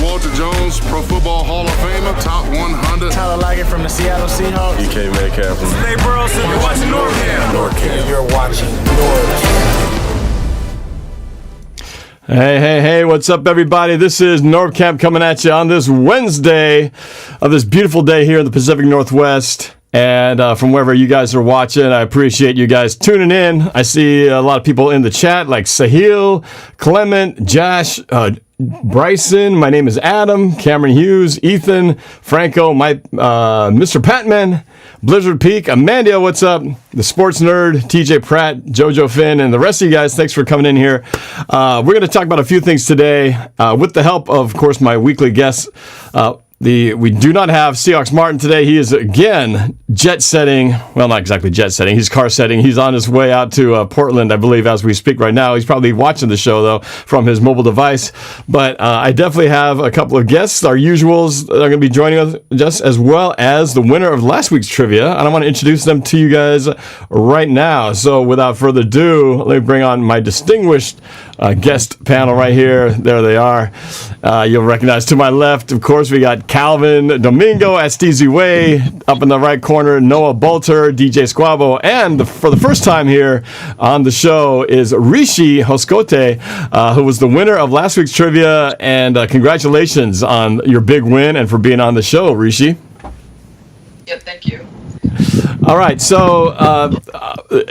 Boelter Jones, Pro Football Hall of Famer, top 100. Tyler Lockett from the Seattle Seahawks. DK Metcalf. Dave Burleson. You're watching NorbCam. NorbCam. You're watching NorbCam. Hey, what's up, everybody? This is NorbCam coming at you on this Wednesday of this beautiful day here in the Pacific Northwest. And from wherever you guys are watching, I appreciate you guys tuning in. I see a lot of people in the chat like Sahil, Clement, Josh, Bryson. My name is Adam, Cameron Hughes, Ethan, Franco, Mr. Patman, Blizzard Peak, Amanda, what's up? The Sports Nerd, TJ Pratt, Jojo Finn, and the rest of you guys, thanks for coming in here. We're going to talk about a few things today with the help of course, my weekly guests. We do not have Seahawks Martin today. He is again jet setting. Well, not exactly jet setting. He's car setting. He's on his way out to Portland, I believe, as we speak right now. He's probably watching the show, though, from his mobile device. But I definitely have a couple of guests, our usuals, that are going to be joining us, just as well as the winner of last week's trivia. And I want to introduce them to you guys right now. So without further ado, let me bring on my distinguished guest panel right here. There they are. You'll recognize to my left, of course, we got Calvin Domingo at Steezy Way. Up in the right corner, Noah Boelter, DJ Squabo. And for the first time here on the show is Rishi Hoskote, who was the winner of last week's trivia. And congratulations on your big win and for being on the show, Rishi. Yeah, thank you. All right, so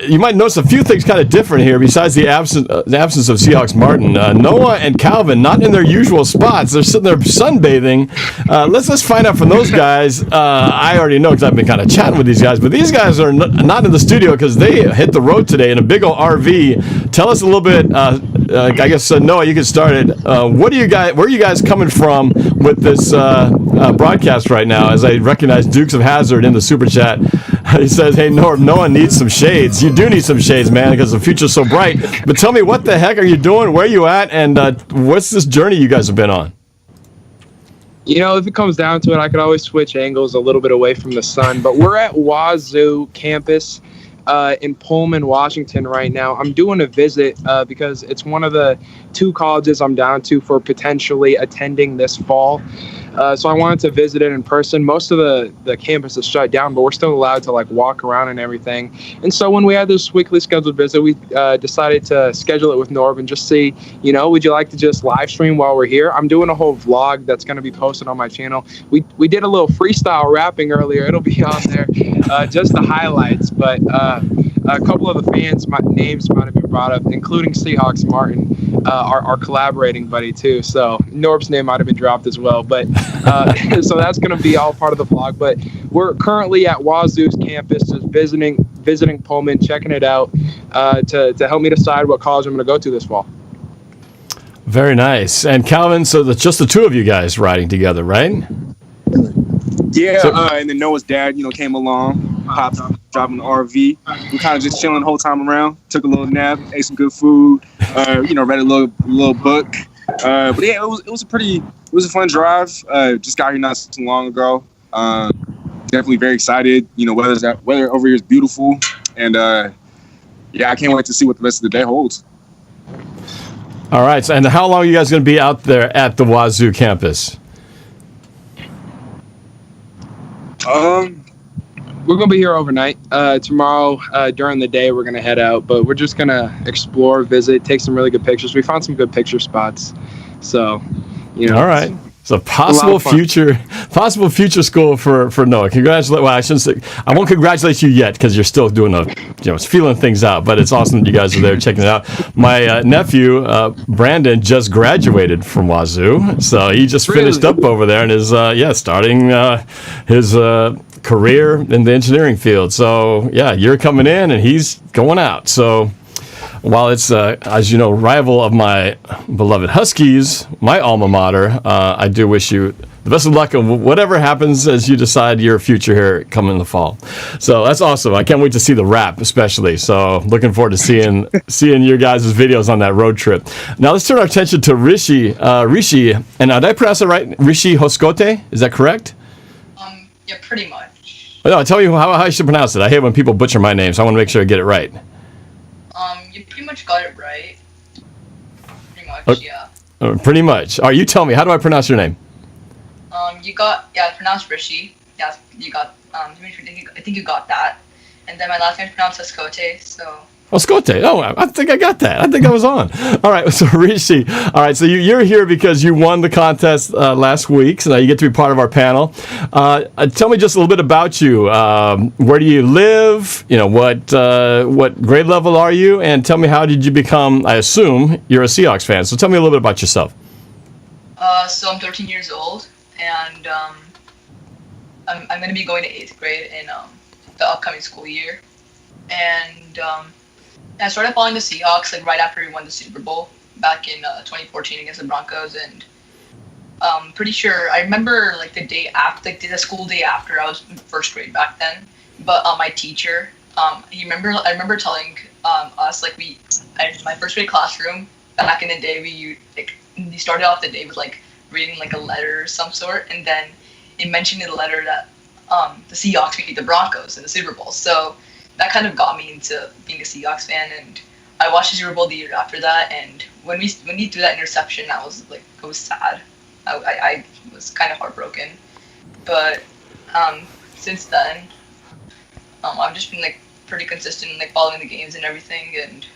you might notice a few things kind of different here besides the absence of Seahawks Martin. Noah and Calvin not in their usual spots. They're sitting there sunbathing. Let's find out from those guys. I already know because I've been kind of chatting with these guys, but these guys are not in the studio because they hit the road today in a big old RV. Tell us a little bit. I guess Noah, you can start it. Where are you guys coming from with this broadcast right now? As I recognize Dukes of Hazzard in the super chat. He says, hey, Norb, Noah needs some shades. You do need some shades, man, because the future's so bright. But tell me, what the heck are you doing? Where are you at? And what's this journey you guys have been on? You know, if it comes down to it, I could always switch angles a little bit away from the sun. But we're at Wazoo campus in Pullman, Washington right now. I'm doing a visit because it's one of the two colleges I'm down to for potentially attending this fall. So I wanted to visit it in person. Most of the campus is shut down, but we're still allowed to like walk around and everything. And so when we had this weekly scheduled visit, we decided to schedule it with Norb and just see, would you like to just live stream while we're here? I'm doing a whole vlog that's going to be posted on my channel. We did a little freestyle rapping earlier. It'll be on there, just the highlights. But a couple of the fans' names might have been brought up, including Seahawks Martin, our collaborating buddy too. So Norb's name might have been dropped as well. But so that's going to be all part of the vlog. But we're currently at Wazoo's campus, just visiting Pullman, checking it out to help me decide what college I'm going to go to this fall. Very nice. And Calvin, so that's just the two of you guys riding together, right? Yeah, and then Noah's dad, came along, hopped on, driving the RV. We kind of just chilling the whole time around. Took a little nap, ate some good food, read a little book. But yeah, it was a fun drive. Just got here not so long ago. Definitely very excited. Weather over here is beautiful, and I can't wait to see what the rest of the day holds. All right. So, and how long are you guys going to be out there at the Wazoo campus? We're going to be here overnight. Tomorrow, during the day, we're going to head out, but we're just going to explore, visit, take some really good pictures. We found some good picture spots. So, All right. So possible future school for Noah. Congratulations. Well, I shouldn't say, I won't congratulate you yet because you're still doing feeling things out, but it's awesome that you guys are there checking it out. My nephew, Brandon, just graduated from Wazoo. So he just finished up over there and is, starting his career in the engineering field. So yeah, you're coming in and he's going out. So while it's, as you know, rival of my beloved Huskies, my alma mater, I do wish you the best of luck on whatever happens as you decide your future here coming in the fall. So that's awesome. I can't wait to see the rap, especially. So looking forward to seeing your guys' videos on that road trip. Now let's turn our attention to Rishi. Rishi, and did I pronounce it right? Rishi Hoskote? Is that correct? Yeah, pretty much. No, tell me how I should pronounce it. I hate when people butcher my name, so I want to make sure I get it right. You pretty much got it right. Pretty much, yeah. Pretty much. All right, you tell me. How do I pronounce your name? You got, yeah, it's pronounced Rishi. Yeah, you got, I think you got that. And then my last name is pronounced Escote, so. Oh, Scote. Oh, I think I got that. I think I was on. All right, so Rishi. All right, so you're here because you won the contest last week, so now you get to be part of our panel. Tell me just a little bit about you. Where do you live? You know, what grade level are you? And tell me, how did you become, I assume, you're a Seahawks fan. So tell me a little bit about yourself. So I'm 13 years old, and I'm going to be going to 8th grade in the upcoming school year. And I started following the Seahawks like right after we won the Super Bowl back in 2014 against the Broncos, and pretty sure I remember like the day after, like the school day after. I was in 1st grade back then, but my teacher, I remember telling us like in my 1st grade classroom back in the day, we started off the day with like reading like a letter of some sort, and then it mentioned in the letter that the Seahawks beat the Broncos in the Super Bowl. So that kind of got me into being a Seahawks fan, and I watched the Super Bowl the year after that. And when he threw that interception, I was sad. I was kind of heartbroken. But since then, I've just been like pretty consistent in like following the games and everything, and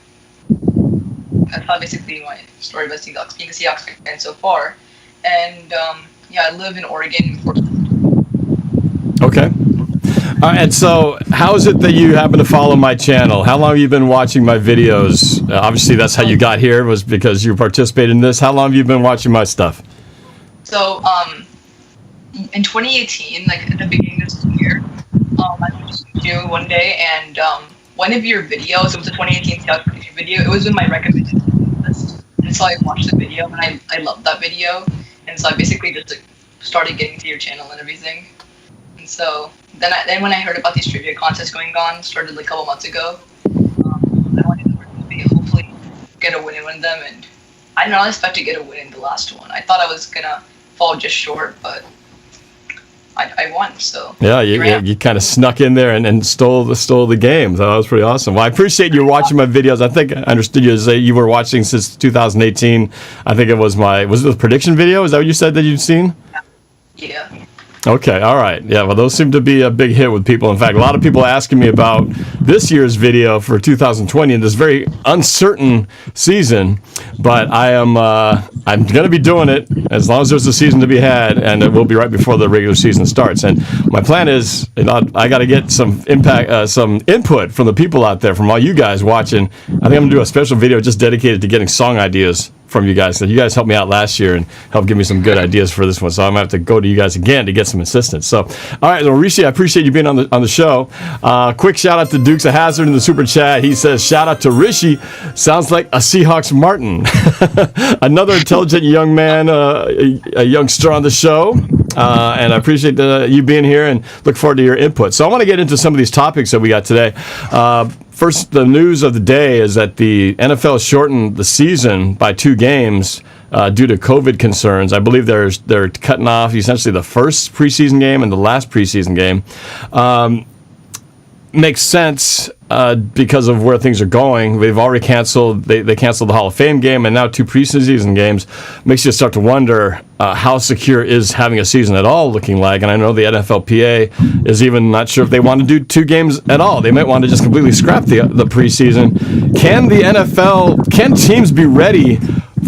that's basically my story about being a Seahawks fan so far. And yeah, I live in Oregon. Okay. And so how is it that you happen to follow my channel? How long have you been watching my videos? Obviously, that's how you got here, was because you participated in this. How long have you been watching my stuff? So, in 2018, like at the beginning of this year, I was YouTube one day, and one of your videos, it was a 2018 Seahawks prediction video. It was in my recommended list, and so I watched the video, and I loved that video, and so I basically just like, started getting to your channel and everything. And so then when I heard about these trivia contests going on, started like a couple months ago, I wanted to hopefully get a win in one of them, and I did not expect to get a win in the last one. I thought I was gonna fall just short, but I won. So yeah, you kind of snuck in there and stole the game. So that was pretty awesome. Well, I appreciate you watching my videos. I think I understood you to say you were watching since 2018. I think it was the prediction video? Is that what you said that you'd seen? Yeah. Okay, all right. Yeah, well, those seem to be a big hit with people. In fact, a lot of people asking me about this year's video for 2020 in this very uncertain season. But I'm going to be doing it as long as there's a season to be had, and it will be right before the regular season starts. And my plan is, I got to get some input from the people out there, from all you guys watching. I think I'm going to do a special video just dedicated to getting song ideas from you guys. So you guys helped me out last year and helped give me some good ideas for this one. So I'm gonna have to go to you guys again to get some assistance. So, all right, well, Rishi, I appreciate you being on the show. Quick shout out to Dukes of Hazzard in the super chat. He says, shout out to Rishi. Sounds like a Seahawks Martin. Another intelligent young man, a youngster on the show. And I appreciate you being here and look forward to your input. So I want to get into some of these topics that we got today. First, the news of the day is that the NFL shortened the season by 2 games due to COVID concerns. I believe they're cutting off essentially the first preseason game and the last preseason game. Makes sense because of where things are going. They've already canceled. They canceled the Hall of Fame game and now 2 preseason games. Makes you start to wonder how secure is having a season at all looking like. And I know the NFLPA is even not sure if they want to do 2 games at all. They might want to just completely scrap the preseason. Can teams be ready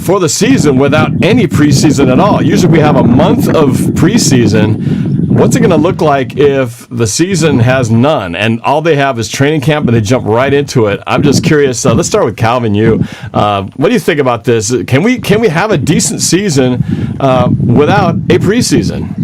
for the season without any preseason at all? Usually we have a month of preseason. What's it going to look like if the season has none and all they have is training camp and they jump right into it? I'm just curious. Let's start with Calvin. What do you think about this? Can we have a decent season without a preseason?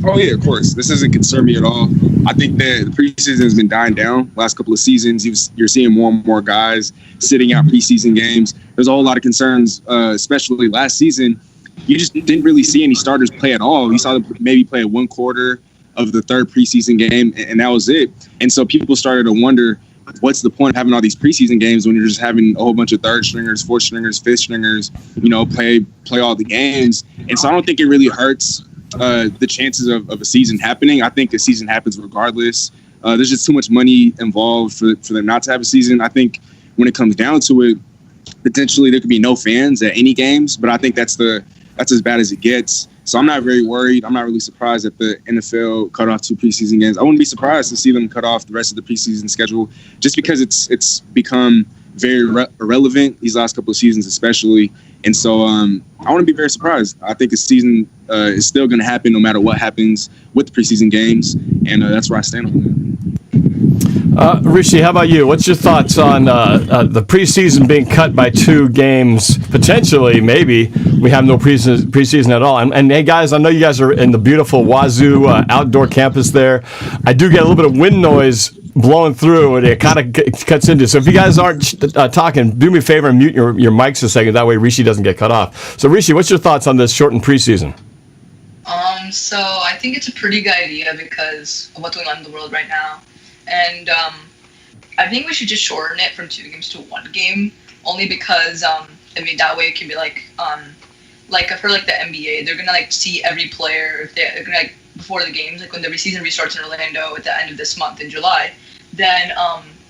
Oh yeah, of course. This doesn't concern me at all. I think that the preseason has been dying down. Last couple of seasons, you're seeing more and more guys sitting out preseason games. There's a whole lot of concerns, especially last season. You just didn't really see any starters play at all. You saw them maybe play 1 quarter of the 3rd preseason game, and that was it. And so people started to wonder, what's the point of having all these preseason games when you're just having a whole bunch of 3rd stringers, 4th stringers, 5th stringers, play all the games. And so I don't think it really hurts the chances of a season happening. I think a season happens regardless. There's just too much money involved for them not to have a season. I think when it comes down to it, potentially there could be no fans at any games, but I think that's the that's as bad as it gets. So I'm not very worried. I'm not really surprised that the NFL cut off 2 preseason games. I wouldn't be surprised to see them cut off the rest of the preseason schedule, just because it's become very irrelevant these last couple of seasons, especially. And so I wouldn't be very surprised. I think the season is still going to happen no matter what happens with the preseason games, and that's where I stand on that. Rishi, how about you? What's your thoughts on the preseason being cut by 2 games? Potentially, maybe we have no preseason at all. And hey, guys, I know you guys are in the beautiful Wazoo outdoor campus there. I do get a little bit of wind noise blowing through, and it kind of cuts into. So if you guys aren't talking, do me a favor and mute your mics a second. That way Rishi doesn't get cut off. So Rishi, what's your thoughts on this shortened preseason? So I think it's a pretty good idea because of what's going on in the world right now. And I think we should just shorten it from 2 games to 1 game, only because I mean that way it can be like for like the NBA, they're gonna like see every player if they're gonna like before the games, like when the season restarts in Orlando at the end of this month in July, then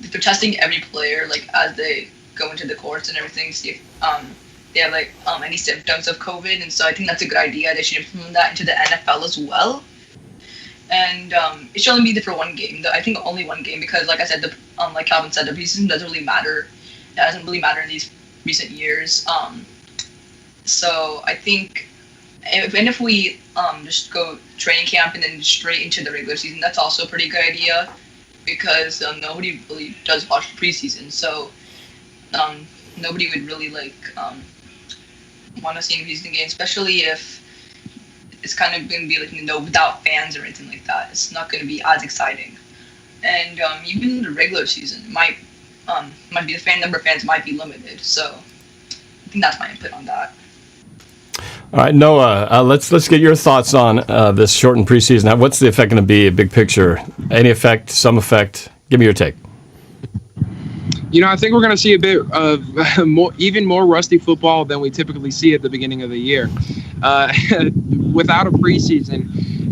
if they're testing every player like as they go into the courts and everything, see if they have like any symptoms of COVID. And so I think that's a good idea. They should implement that into the NFL as well. And it should only be there for 1 game. I think only 1 game because, like I said, like Calvin said, the preseason doesn't really matter. It doesn't really matter in these recent years. So I think, if we just go training camp and then straight into the regular season, that's also a pretty good idea because nobody really does watch the preseason. So nobody would really want to see a preseason game, especially if it's kind of going to be like without fans or anything like that. It's not going to be as exciting. And even the regular season might be the number of fans might be limited. So I think that's my input on that. All right, Noah, let's get your thoughts on this shortened preseason. What's the effect going to be? A big picture? Any effect? Some effect? Give me your take. I think we're going to see a bit of even more rusty football than we typically see at the beginning of the year. Without a preseason,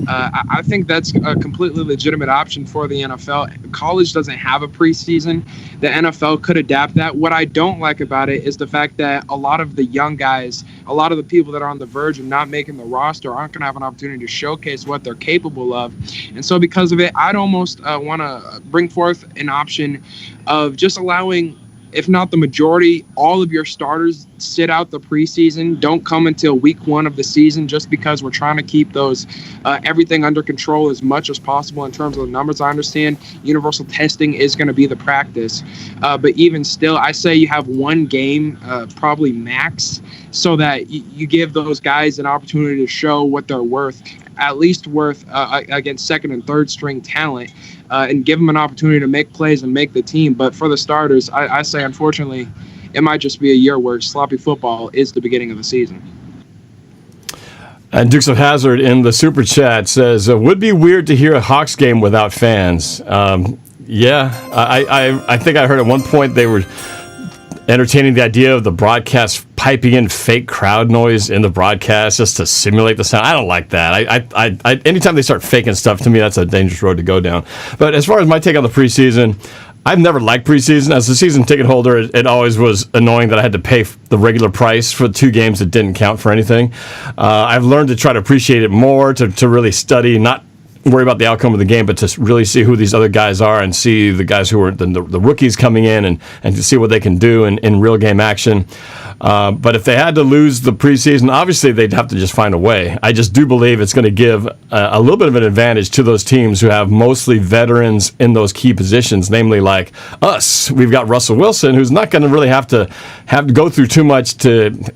I think that's a completely legitimate option for the NFL. College doesn't have a preseason. The NFL could adapt that. What I don't like about it is the fact that a lot of the young guys, a lot of the people that are on the verge of not making the roster aren't going to have an opportunity to showcase what they're capable of. And so because of it, I'd almost want to bring forth an option of just allowing, if not the majority, all of your starters sit out the preseason. Don't come until week 1 of the season, just because we're trying to keep those everything under control as much as possible in terms of the numbers. I understand universal testing is going to be the practice, but even still, I say you have 1 game, probably max, so that you give those guys an opportunity to show what they're worth, at least worth against second and third string talent. And give them an opportunity to make plays and make the team. But for the starters, I say, unfortunately, it might just be a year where sloppy football is the beginning of the season. And Dukes of Hazzard in the Super Chat says, would be weird to hear a Hawks game without fans. Yeah, I think I heard at one point they were entertaining the idea of the broadcast piping in fake crowd noise in the broadcast just to simulate the sound. I don't like that. I anytime they start faking stuff, to me, that's a dangerous road to go down. But as far as my take on the preseason, I've never liked preseason. As a season ticket holder, it always was annoying that I had to pay the regular price for 2 games that didn't count for anything. I've learned to try to appreciate it more, to really study, not worry about the outcome of the game, but to really see who these other guys are and see the guys who are the rookies coming in and to see what they can do in real game action. But if they had to lose the preseason, obviously they'd have to just find a way. I just do believe it's going to give a little bit of an advantage to those teams who have mostly veterans in those key positions, namely like us. We've got Russell Wilson, who's not going to really have to go through too much.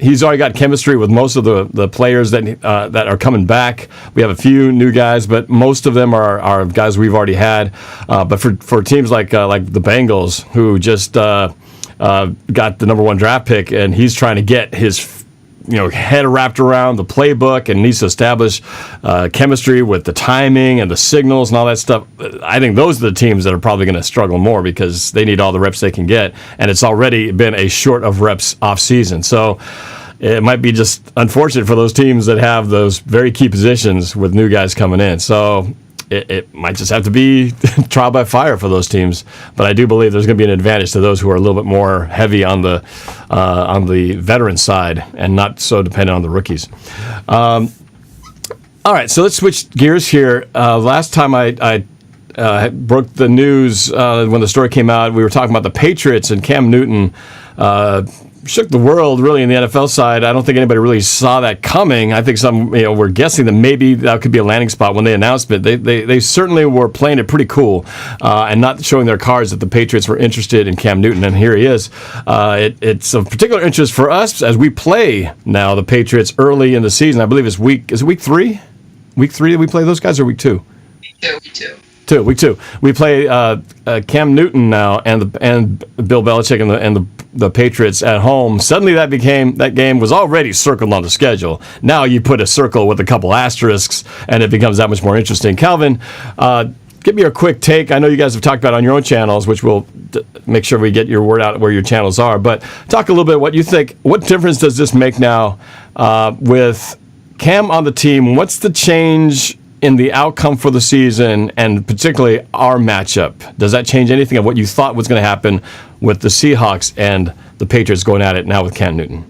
He's already got chemistry with most of the players that are coming back. We have a few new guys, but most of them are guys we've already had. But for teams like the Bengals, who just got the number 1 draft pick, and he's trying to get his head wrapped around the playbook and needs to establish chemistry with the timing and the signals and all that stuff. I think those are the teams that are probably going to struggle more because they need all the reps they can get, and it's already been a short of reps off season. So it might be just unfortunate for those teams that have those very key positions with new guys coming in. So it might just have to be trial by fire for those teams. But I do believe there's going to be an advantage to those who are a little bit more heavy on the veteran side and not so dependent on the rookies. All right, so let's switch gears here. Last time I broke the news when the story came out, we were talking about the Patriots and Cam Newton. Shook the world really in the NFL side. I don't think anybody really saw that coming. I think some were guessing that maybe that could be a landing spot when they announced it. They certainly were playing it pretty cool and not showing their cards that the Patriots were interested in Cam Newton, and here he is. It's of particular interest for us as we play now the Patriots early in the season. I believe it's week 3? Week 3 that we play those guys, or week 2? Week 2. We play Cam Newton now and Bill Belichick and the Patriots at home. Suddenly that game was already circled on the schedule. Now you put a circle with a couple asterisks and it becomes that much more interesting. Calvin, give me a quick take. I know you guys have talked about it on your own channels, which we'll make sure we get your word out where your channels are. But talk a little bit what you think. What difference does this make now with Cam on the team? What's the change in the outcome for the season, and particularly our matchup? Does that change anything of what you thought was going to happen with the Seahawks and the Patriots going at it now with Cam Newton?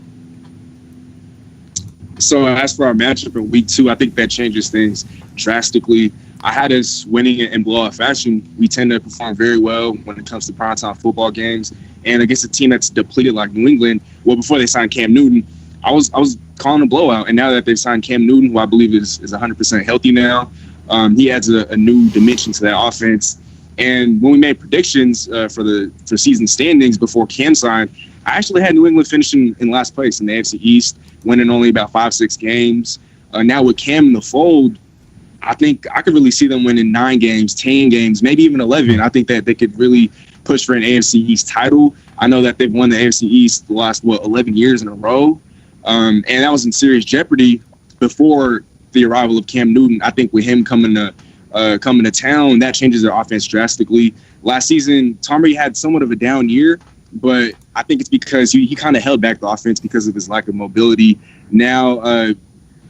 So as for our matchup in week 2, I think that changes things drastically. I had us winning it in blowout fashion. We tend to perform very well when it comes to primetime football games. And against a team that's depleted like New England, well, before they signed Cam Newton, I was calling a blowout. And now that they've signed Cam Newton, who I believe is 100% healthy now, he adds a new dimension to that offense. And when we made predictions for season standings before Cam signed, I actually had New England finishing in last place in the AFC East, winning only about 5-6 games. Now with Cam in the fold, I think I could really see them winning 9 games, 10 games, maybe even 11. I think that they could really push for an AFC East title. I know that they've won the AFC East the last, 11 years in a row. And that was in serious jeopardy before the arrival of Cam Newton. I think with him coming to town, that changes their offense drastically. Last season, Tom Brady had somewhat of a down year, but I think it's because he kind of held back the offense because of his lack of mobility. Now,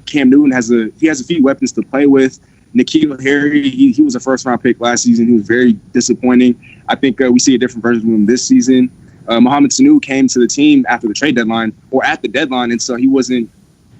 Cam Newton has a few weapons to play with. N'Keal Harry, he was a first-round pick last season. He was very disappointing. I think we see a different version of him this season. Mohamed Sanu came to the team after the trade deadline or at the deadline, and so he wasn't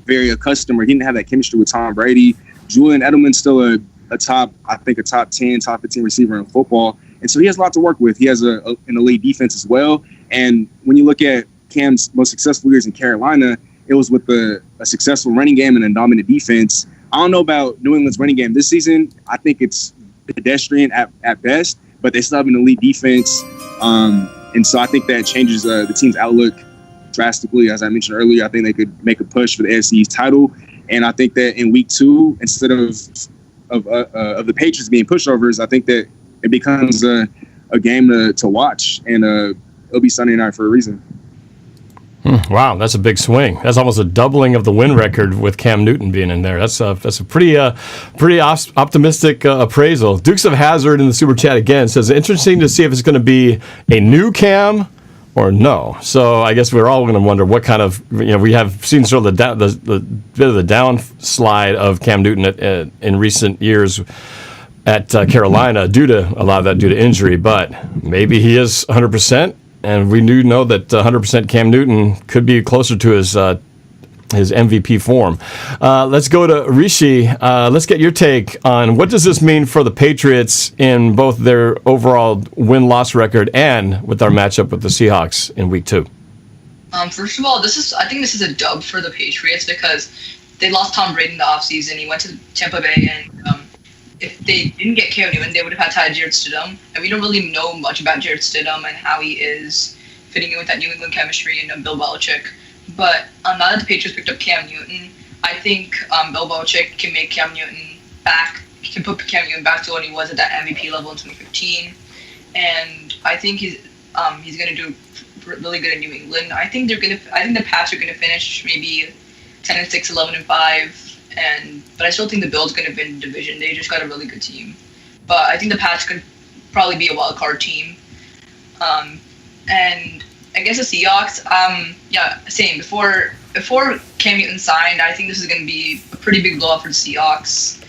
very accustomed or he didn't have that chemistry with Tom Brady. Julian Edelman's still a top 10, top 15 receiver in football, and so he has a lot to work with. He has an elite defense as well, and when you look at Cam's most successful years in Carolina, it was with a successful running game and a dominant defense. I don't know about New England's running game this season. I think it's pedestrian at best, but they still have an elite defense. And so I think that changes the team's outlook drastically. As I mentioned earlier, I think they could make a push for the AFC East title. And I think that in week 2, instead of the Patriots being pushovers, I think that it becomes a game to watch. And it'll be Sunday night for a reason. Wow, that's a big swing. That's almost a doubling of the win record with Cam Newton being in there. That's a pretty optimistic appraisal. Dukes of Hazzard in the super chat again says, interesting to see if it's going to be a new Cam or no. So I guess we're all going to wonder what kind of, we have seen sort of the bit of the downslide of Cam Newton in recent years at Carolina due to injury, but maybe he is 100%. And we do know that 100% Cam Newton could be closer to his MVP form. Let's go to Rishi. Let's get your take on what does this mean for the Patriots in both their overall win-loss record and with our matchup with the Seahawks in week 2. First of all, I think this is a dub for the Patriots because they lost Tom Brady in the offseason. He went to Tampa Bay, and if they didn't get Cam Newton, they would have had to Jarrett Stidham. And we don't really know much about Jarrett Stidham and how he is fitting in with that New England chemistry and Bill Belichick. But now that the Patriots picked up Cam Newton, I think Bill Belichick can make Cam Newton back. He can put Cam Newton back to when he was at that MVP level in 2015. And I think he's going to do really good in New England. I think the Pats are going to finish maybe 10-6, 11-5. But I still think the Bills going to win the division. They just got a really good team. But I think the Pats could probably be a wild card team. And against the Seahawks, same. Before Cam Newton signed, I think this is going to be a pretty big blowout for the Seahawks.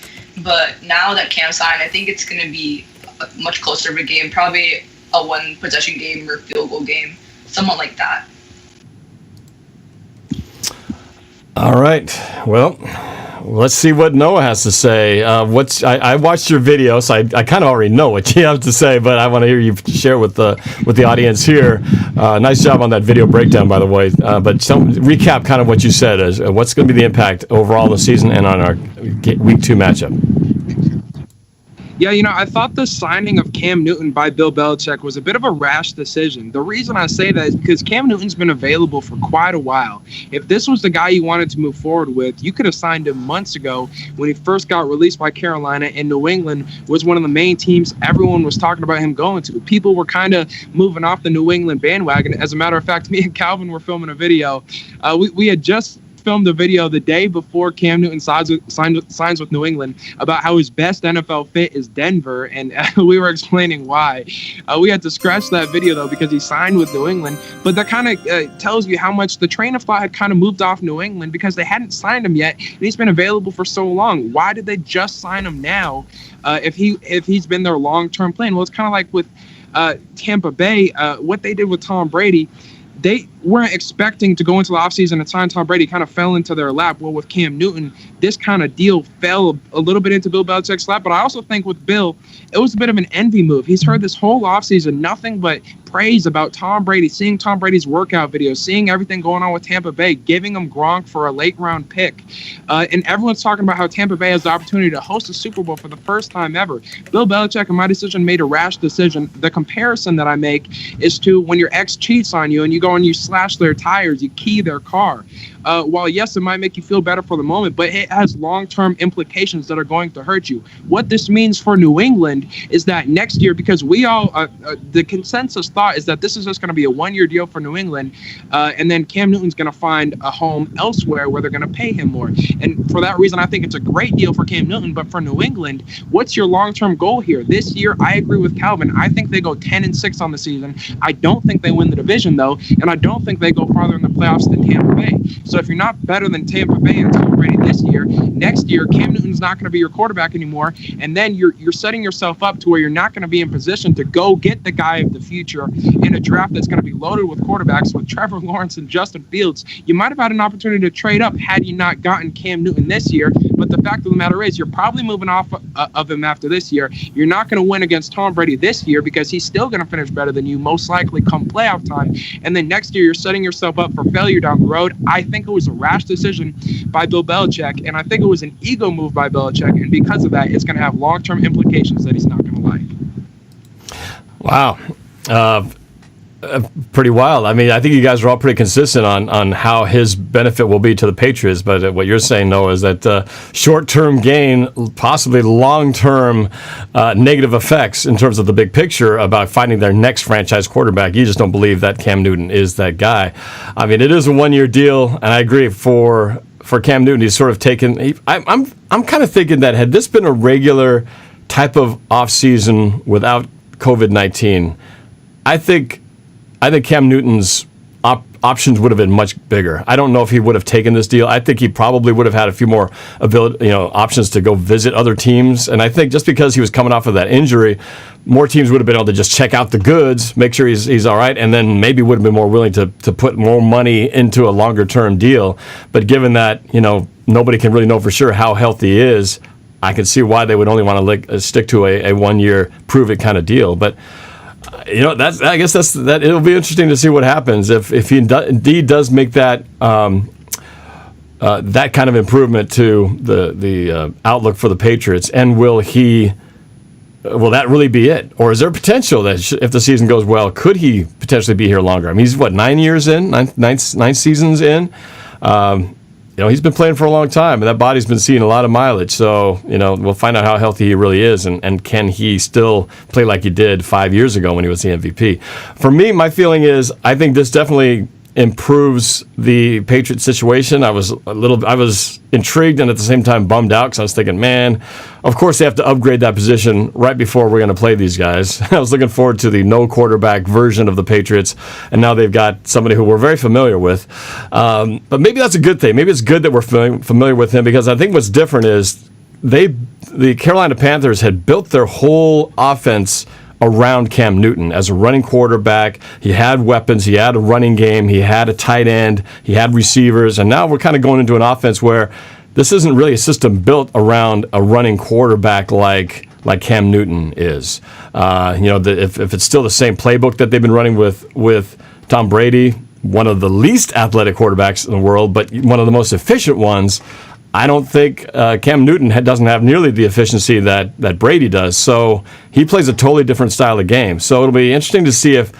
But now that Cam signed, I think it's going to be a much closer of a game, probably a one possession game or field goal game, somewhat like that. All right. Well, let's see what Noah has to say. I watched your video, so I kind of already know what you have to say, but I want to hear you share with the audience here. Nice job on that video breakdown, by the way. But recap kind of what you said. Is what's going to be the impact overall in the season and on our week 2 matchup? Yeah, I thought the signing of Cam Newton by Bill Belichick was a bit of a rash decision. The reason I say that is because Cam Newton's been available for quite a while. If this was the guy you wanted to move forward with, you could have signed him months ago when he first got released by Carolina, and New England was one of the main teams everyone was talking about him going to. People were kind of moving off the New England bandwagon. As a matter of fact, me and Calvin were filming a video. We had just filmed a video the day before Cam Newton signs with New England about how his best NFL fit is Denver, and we were explaining why. We had to scratch that video, though, because he signed with New England, but that kind of tells you how much the train of thought had kind of moved off New England because they hadn't signed him yet, and he's been available for so long. Why did they just sign him now if he's been their long-term plan? Well, it's kind of like with Tampa Bay, what they did with Tom Brady. They weren't expecting to go into the offseason and sign Tom Brady, kind of fell into their lap. Well, with Cam Newton, this kind of deal fell a little bit into Bill Belichick's lap. But I also think with Bill, it was a bit of an envy move. He's heard this whole offseason nothing but praise about Tom Brady, seeing Tom Brady's workout videos, seeing everything going on with Tampa Bay, giving him Gronk for a late-round pick. And everyone's talking about how Tampa Bay has the opportunity to host a Super Bowl for the first time ever. Bill Belichick, in my decision, made a rash decision. The comparison that I make is to when your ex cheats on you and you go and you slash their tires, you key their car. While, yes, it might make you feel better for the moment, but it has long-term implications that are going to hurt you. What this means for New England is that next year, because we all, the consensus thought is that this is just going to be a one-year deal for New England, and then Cam Newton's going to find a home elsewhere where they're going to pay him more. And for that reason, I think it's a great deal for Cam Newton, but for New England, what's your long-term goal here? This year, I agree with Calvin. I think they go 10-6 on the season. I don't think they win the division, though, and I don't think they go farther in the playoffs than Tampa Bay. So if you're not better than Tampa Bay and Tom Brady this year, next year, Cam Newton's not going to be your quarterback anymore, and then you're setting yourself up to where you're not going to be in position to go get the guy of the future in a draft that's going to be loaded with quarterbacks with Trevor Lawrence and Justin Fields. You might have had an opportunity to trade up had you not gotten Cam Newton this year, but the fact of the matter is you're probably moving off of him after this year. You're not going to win against Tom Brady this year because he's still going to finish better than you, most likely come playoff time, and then next year you're setting yourself up for failure down the road. I think it was a rash decision by Bill Belichick, and I think it was an ego move by Belichick, and because of that, it's going to have long-term implications that he's not going to like. Wow. Pretty wild. I mean, I think you guys are all pretty consistent on how his benefit will be to the Patriots, but what you're saying, Noah, is that short-term gain, possibly long-term negative effects in terms of the big picture about finding their next franchise quarterback. You just don't believe that Cam Newton is that guy. I mean, it is a one-year deal, and I agree for Cam Newton, he's sort of taken. I'm kind of thinking that had this been a regular type of offseason without COVID-19, I think Cam Newton's options would have been much bigger. I don't know if he would have taken this deal. I think he probably would have had a few more options to go visit other teams. And I think just because he was coming off of that injury, more teams would have been able to just check out the goods, make sure he's all right, and then maybe would have been more willing to put more money into a longer term deal. But given that nobody can really know for sure how healthy he is, I can see why they would only want to stick to a 1 year prove it kind of deal. But I guess that's that. It'll be interesting to see what happens if he indeed does make that that kind of improvement to the outlook for the Patriots. And will that really be it, or is there potential that if the season goes well, could he potentially be here longer? I mean, he's 9 years in, nine seasons in. He's been playing for a long time, and that body's been seeing a lot of mileage. So, we'll find out how healthy he really is, and can he still play like he did 5 years ago when he was the MVP. For me, my feeling is I think this definitely improves the Patriots situation. I was intrigued and at the same time bummed out because I was thinking, man, of course they have to upgrade that position right before we're going to play these guys. I was looking forward to the no quarterback version of the Patriots, and now they've got somebody who we're very familiar with. But maybe that's a good thing. Maybe it's good that we're familiar with him, because I think what's different is the Carolina Panthers had built their whole offense around Cam Newton as a running quarterback. He had weapons, he had a running game, he had a tight end, he had receivers, and now we're kind of going into an offense where this isn't really a system built around a running quarterback like Cam Newton is. If it's still the same playbook that they've been running with Tom Brady, one of the least athletic quarterbacks in the world, but one of the most efficient ones, I don't think Cam Newton doesn't have nearly the efficiency that Brady does. So he plays a totally different style of game. So it'll be interesting to see if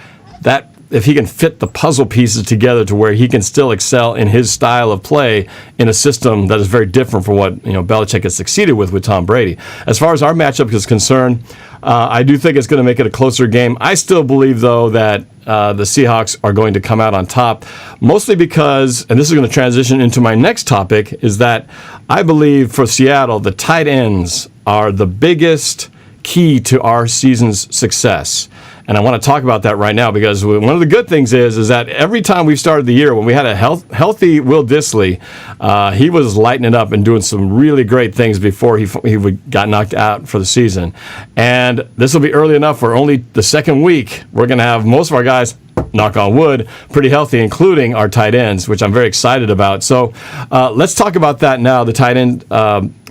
he can fit the puzzle pieces together to where he can still excel in his style of play in a system that is very different from what Belichick has succeeded with Tom Brady. As far as our matchup is concerned, I do think it's going to make it a closer game. I still believe, though, that the Seahawks are going to come out on top, mostly because, and this is going to transition into my next topic, is that I believe for Seattle, the tight ends are the biggest key to our season's success. And I want to talk about that right now because one of the good things is that every time we started the year, when we had a healthy Will Dissly, he was lighting it up and doing some really great things before he got knocked out for the season. And this will be early enough where only the second week we're going to have most of our guys, knock on wood, pretty healthy, including our tight ends, which I'm very excited about. So let's talk about that now, the tight end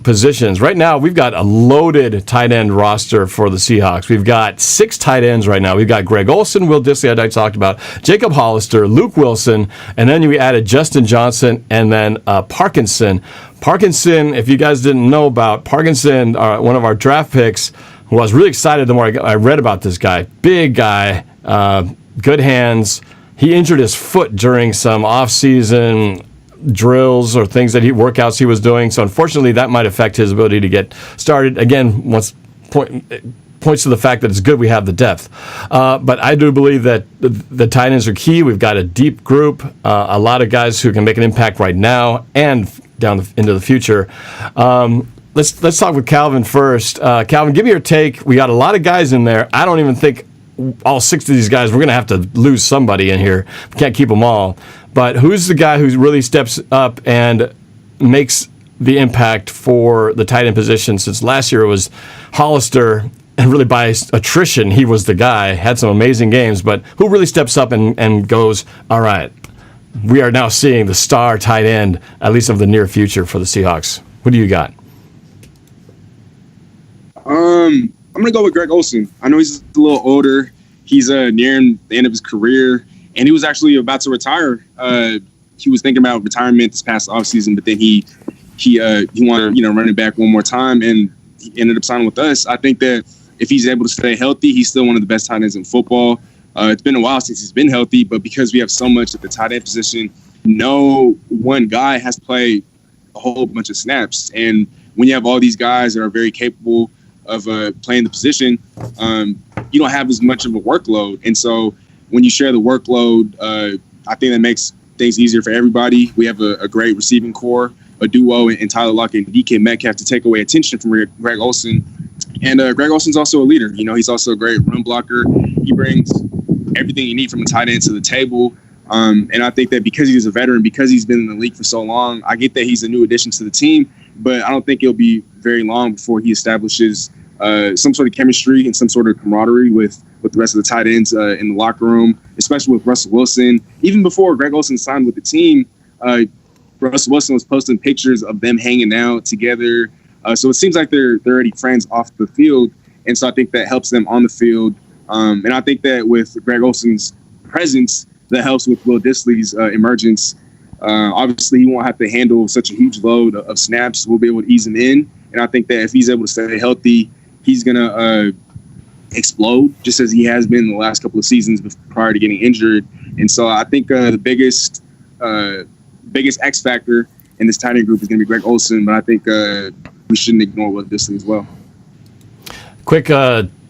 positions. Right now, we've got a loaded tight end roster for the Seahawks. We've got 6 tight ends right now. We've got Greg Olsen, Will Dissly, I talked about, Jacob Hollister, Luke Wilson, and then we added Justin Johnson and then Parkinson. Parkinson, if you guys didn't know about, Parkinson, one of our draft picks, who I was really excited the more I read about this guy. Big guy, good hands. He injured his foot during some off-season drills or workouts he was doing. So unfortunately, that might affect his ability to get started. Again, points to the fact that it's good we have the depth. But I do believe that the tight ends are key. We've got a deep group, a lot of guys who can make an impact right now and into the future. Let's talk with Calvin first. Calvin, give me your take. We got a lot of guys in there. I don't even think all 6 of these guys, we're going to have to lose somebody in here. We can't keep them all. But who's the guy who really steps up and makes the impact for the tight end position? Since last year it was Hollister, and really by attrition, he was the guy, had some amazing games. But who really steps up and goes, all right, we are now seeing the star tight end, at least of the near future for the Seahawks? What do you got? I'm going to go with Greg Olsen. I know he's a little older. He's nearing the end of his career, and he was actually about to retire. He was thinking about retirement this past offseason, but then he wanted, running back one more time, and he ended up signing with us. I think that if he's able to stay healthy, he's still one of the best tight ends in football. It's been a while since he's been healthy, but because we have so much at the tight end position, no one guy has to play a whole bunch of snaps. And when you have all these guys that are very capable of playing the position, you don't have as much of a workload. And so when you share the workload, I think that makes things easier for everybody. We have a great receiving core, a duo in Tyler Lockett and DK Metcalf to take away attention from Greg Olsen. And Greg Olsen's also a leader. He's also a great run blocker. He brings everything you need from a tight end to the table. And I think that because he's a veteran, because he's been in the league for so long, I get that he's a new addition to the team, but I don't think it'll be very long before he establishes some sort of chemistry and some sort of camaraderie with the rest of the tight ends in the locker room, especially with Russell Wilson. Even before Greg Olsen signed with the team, Russell Wilson was posting pictures of them hanging out together. So it seems like they're already friends off the field. And so I think that helps them on the field. And I think that with Greg Olsen's presence, that helps with Will Dissly's emergence. Obviously, he won't have to handle such a huge load of snaps. We'll be able to ease him in. And I think that if he's able to stay healthy, he's going to explode, just as he has been the last couple of seasons prior to getting injured. And so I think the biggest X factor in this tight end group is going to be Greg Olsen, but I think we shouldn't ignore Will Dissly as well. Quick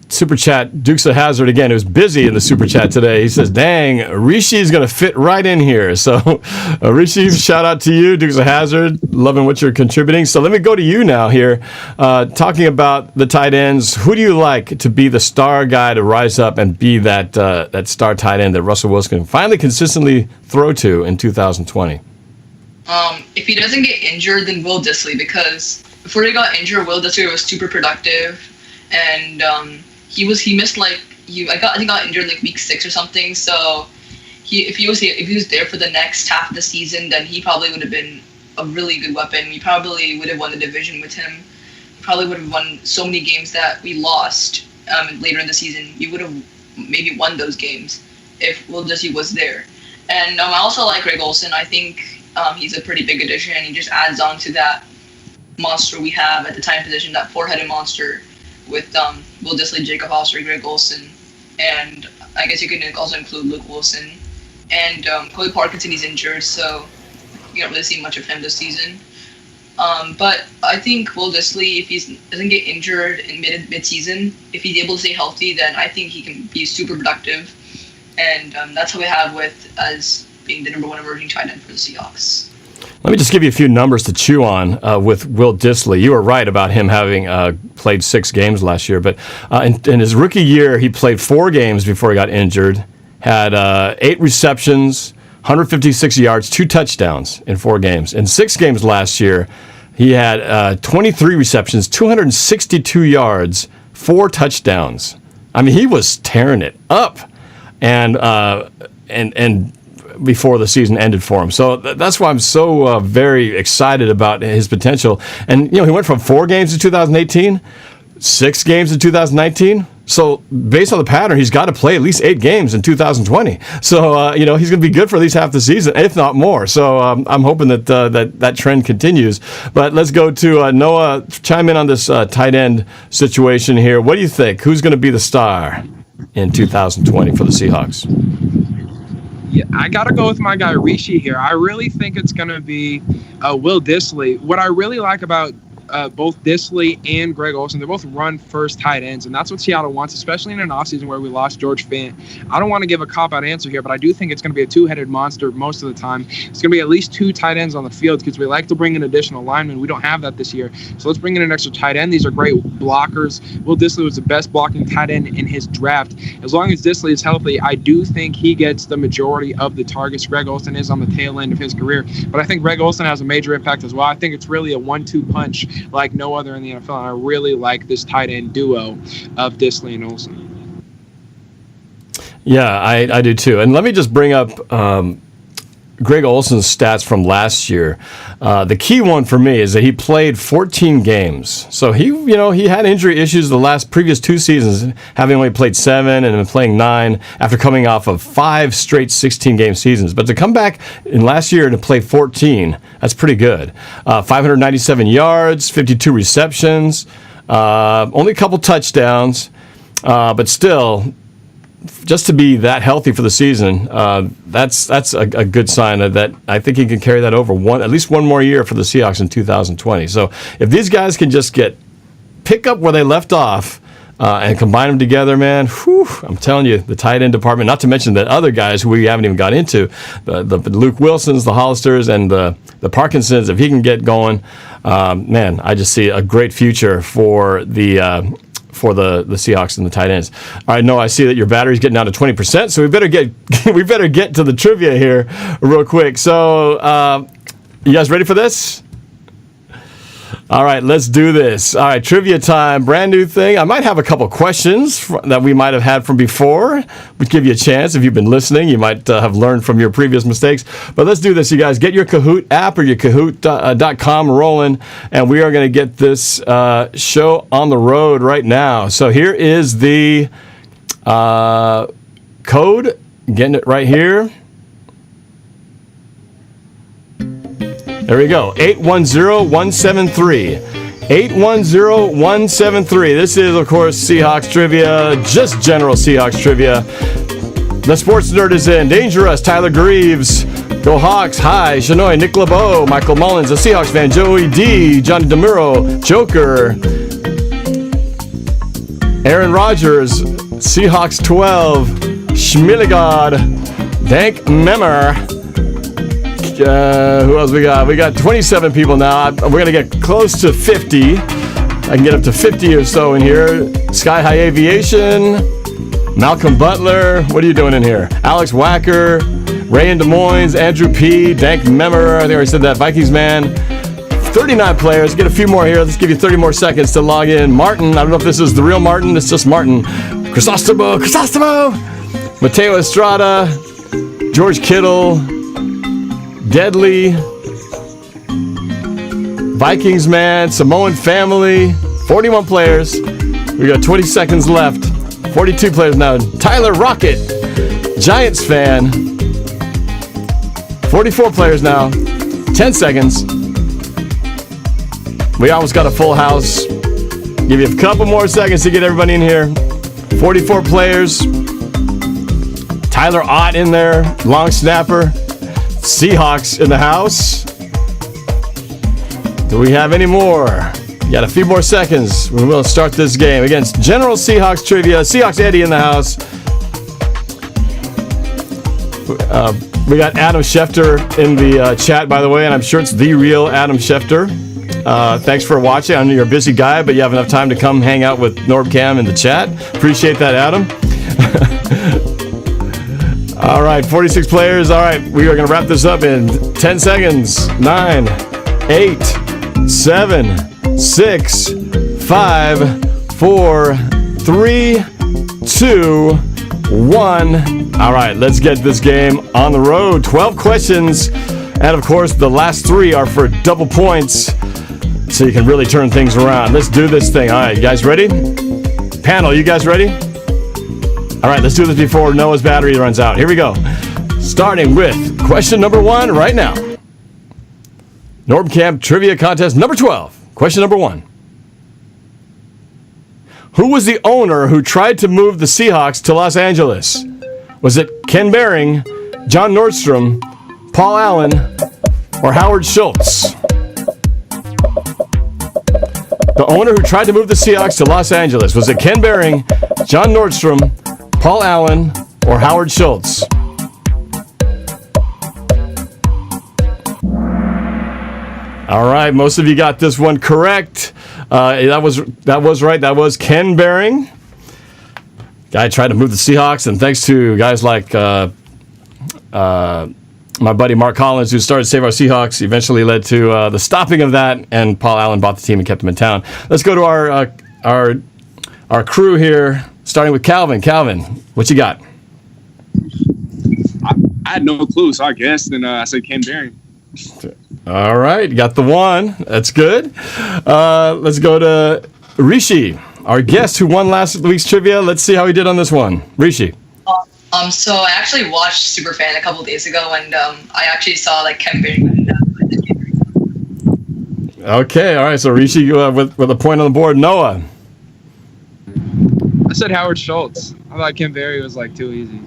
Super Chat, Dukes of Hazzard again, who's busy in the Super Chat today. He says, dang, Rishi is going to fit right in here. So, Rishi, shout out to you, Dukes of Hazzard, loving what you're contributing. So let me go to you now here, talking about the tight ends. Who do you like to be the star guy to rise up and be that star tight end that Russell Wilson can finally consistently throw to in 2020? If he doesn't get injured, then Will Dissly, because before he got injured, Will Dissly was super productive, and he missed I think he got injured like week 6 or something. So if he was there for the next half of the season, then he probably would have been a really good weapon. We probably would have won the division with him. We probably would have won so many games that we lost later in the season. We would have maybe won those games if Will Dissly was there. And I also like Greg Olsen. I think he's a pretty big addition. He just adds on to that monster we have at the tight end position, that 4-headed monster with Will Dissly, Jacob Hollister, Greg Olsen, and I guess you could also include Luke Wilson. And Cody Parkinson, he's injured, so you don't really see much of him this season. But I think Will Dissly, if he doesn't get injured in mid-season, if he's able to stay healthy, then I think he can be super productive. And that's how we have as being the number 1 emerging tight end for the Seahawks. Let me just give you a few numbers to chew on with Will Dissly. You were right about him having played 6 games last year, but in his rookie year, he played 4 games before he got injured, had 8 receptions, 156 yards, 2 touchdowns in 4 games. In 6 games last year, he had 23 receptions, 262 yards, 4 touchdowns. I mean, he was tearing it up, and before the season ended for him. So that's why I'm so very excited about his potential. And, he went from 4 games in 2018, 6 games in 2019. So based on the pattern, he's got to play at least 8 games in 2020. So, he's going to be good for at least half the season, if not more. So I'm hoping that trend continues. But let's go to Noah. Chime in on this tight end situation here. What do you think? Who's going to be the star in 2020 for the Seahawks? Yeah, I got to go with my guy Rishi here. I really think it's going to be Will Dissly. What I really like about both Dissly and Greg Olsen, they're both run-first tight ends, and that's what Seattle wants, especially in an offseason where we lost George Fant. I don't want to give a cop-out answer here, but I do think it's going to be a 2-headed monster most of the time. It's going to be at least 2 tight ends on the field because we like to bring in additional linemen. We don't have that this year, so let's bring in an extra tight end. These are great blockers. Will Dissly was the best blocking tight end in his draft. As long as Dissly is healthy, I do think he gets the majority of the targets. Greg Olsen is on the tail end of his career, but I think Greg Olsen has a major impact as well. I think it's really a 1-2 punch like no other in the NFL, and I really like this tight end duo of Dissly and Olsen. Yeah, I do too. And let me just bring up Greg Olsen's stats from last year. The key one for me is that he played 14 games. So he had injury issues the previous 2 seasons, having only played 7 and then playing 9 after coming off of 5 straight 16-game seasons. But to come back in last year and to play 14, that's pretty good. 597 yards, 52 receptions, only a couple touchdowns, but still, just to be that healthy for the season, that's a good sign that I think he can carry that over at least one more year for the Seahawks in 2020. So if these guys can just pick up where they left off and combine them together, man, I'm telling you, the tight end department, not to mention the other guys who we haven't even got into, the Luke Wilsons, the Hollisters, and the Parkinsons, if he can get going, man, I just see a great future for the Seahawks and the tight ends. All right, no, I see that your battery's getting down to 20%, so we better get to the trivia here real quick. So, you guys ready for this? All right, let's do this. All right, trivia time, brand new thing. I might have a couple questions that we might have had from before. We'd give you a chance. If you've been listening, you might have learned from your previous mistakes. But let's do this, you guys. Get your Kahoot app or your Kahoot.com rolling, and we are going to get this show on the road right now. So here is the code. Getting it right here. There we go, 810-173. 810-173. This is, of course, Seahawks trivia, just general Seahawks trivia. The sports nerd is in. Dangerous, Tyler Greaves. Go Hawks, hi. Shanoy, Nick LeBeau, Michael Mullins, a Seahawks fan, Joey D, Johnny DeMuro, Joker, Aaron Rodgers, Seahawks 12, Schmilligod, Dank Memmer. Who else we got? We got 27 people now. We're going to get close to 50. I can get up to 50 or so in here. Sky High Aviation, Malcolm Butler. What are you doing in here? Alex Wacker, Ray in Des Moines, Andrew P, Dank Memmer. I think I already said that. Vikings Man, 39 players. Get a few more here. Let's give you 30 more seconds to log in. Martin, I don't know if this is the real Martin. It's just Martin. Crisostomo. Mateo Estrada. George Kittle. Deadly. Vikings man. Samoan family. 41 players. We got 20 seconds left. 42 players now. Tyler Rocket. Giants fan. 44 players now. 10 seconds. We almost got a full house. Give you a couple more seconds to get everybody in here. 44 players. Tyler Ott in there. Long snapper. Seahawks in the house. Do we have any more? You got a few more seconds. We will start this game against General Seahawks Trivia. Seahawks Eddie in the house. We got Adam Schefter in the chat, by the way, and I'm sure it's the real Adam Schefter. Thanks for watching. I know you're a busy guy, but you have enough time to come hang out with NorbCam in the chat. Appreciate that, Adam. All right, 46 players. All right, we are going to wrap this up in 10 seconds. 9, 8, 7, 6, 5, 4, 3, 2, 1. All right, let's get this game on the road. 12 questions. And of course, the last 3 are for double points. So you can really turn things around. Let's do this thing. All right, you guys ready? Panel, you guys ready? All right, let's do this before Noah's battery runs out. Here we go. Starting with question number 1 right now. NorbCam Trivia Contest number 12. Question number 1. Who was the owner who tried to move the Seahawks to Los Angeles? Was it Ken Behring, John Nordstrom, Paul Allen, or Howard Schultz? The owner who tried to move the Seahawks to Los Angeles. Was it Ken Behring, John Nordstrom, Paul Allen, or Howard Schultz? All right, most of you got this one correct. That was right. That was Ken Behring. Guy tried to move the Seahawks, and thanks to guys like my buddy Mark Collins, who started Save Our Seahawks, eventually led to the stopping of that, and Paul Allen bought the team and kept him in town. Let's go to our crew here, starting with Calvin. Calvin, what you got? I had no clue, so I guessed, and I said Ken Behring. All right, you got the 1. That's good. Let's go to Rishi, our guest who won last week's trivia. Let's see how he did on this one. Rishi. So I actually watched Superfan a couple days ago, and I actually saw like Ken Behring. Okay, all right. So Rishi with a point on the board. Noah. I said Howard Schultz. I thought Ken Behring was like too easy.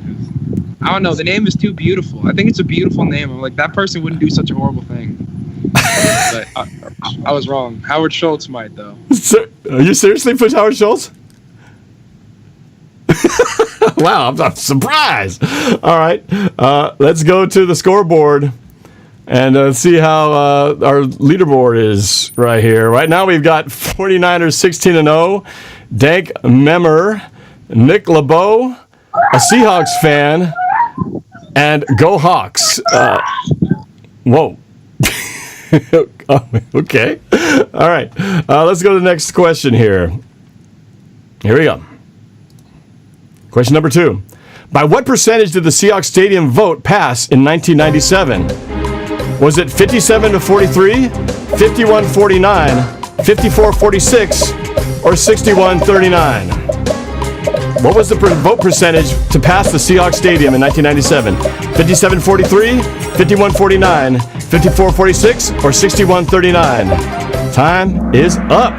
I don't know. The name is too beautiful. I think it's a beautiful name. I'm like, that person wouldn't do such a horrible thing. But I was wrong. Howard Schultz might, though. So, are you seriously put Howard Schultz? Wow, I'm surprised. All right, let's go to the scoreboard and see how our leaderboard is right here. Right now, we've got 49ers 16-0, Dank Memmer, Nick LeBeau, a Seahawks fan, and Go Hawks. Whoa. Okay. All right. Let's go to the next question here. Here we go. Question number 2. By what percentage did the Seahawks Stadium vote pass in 1997? Was it 57-43, 51-49, 54-46, or 61-39? What was the vote percentage to pass the Seahawks Stadium in 1997? 57-43, 51-49, 54-46, or 61-39? Time is up.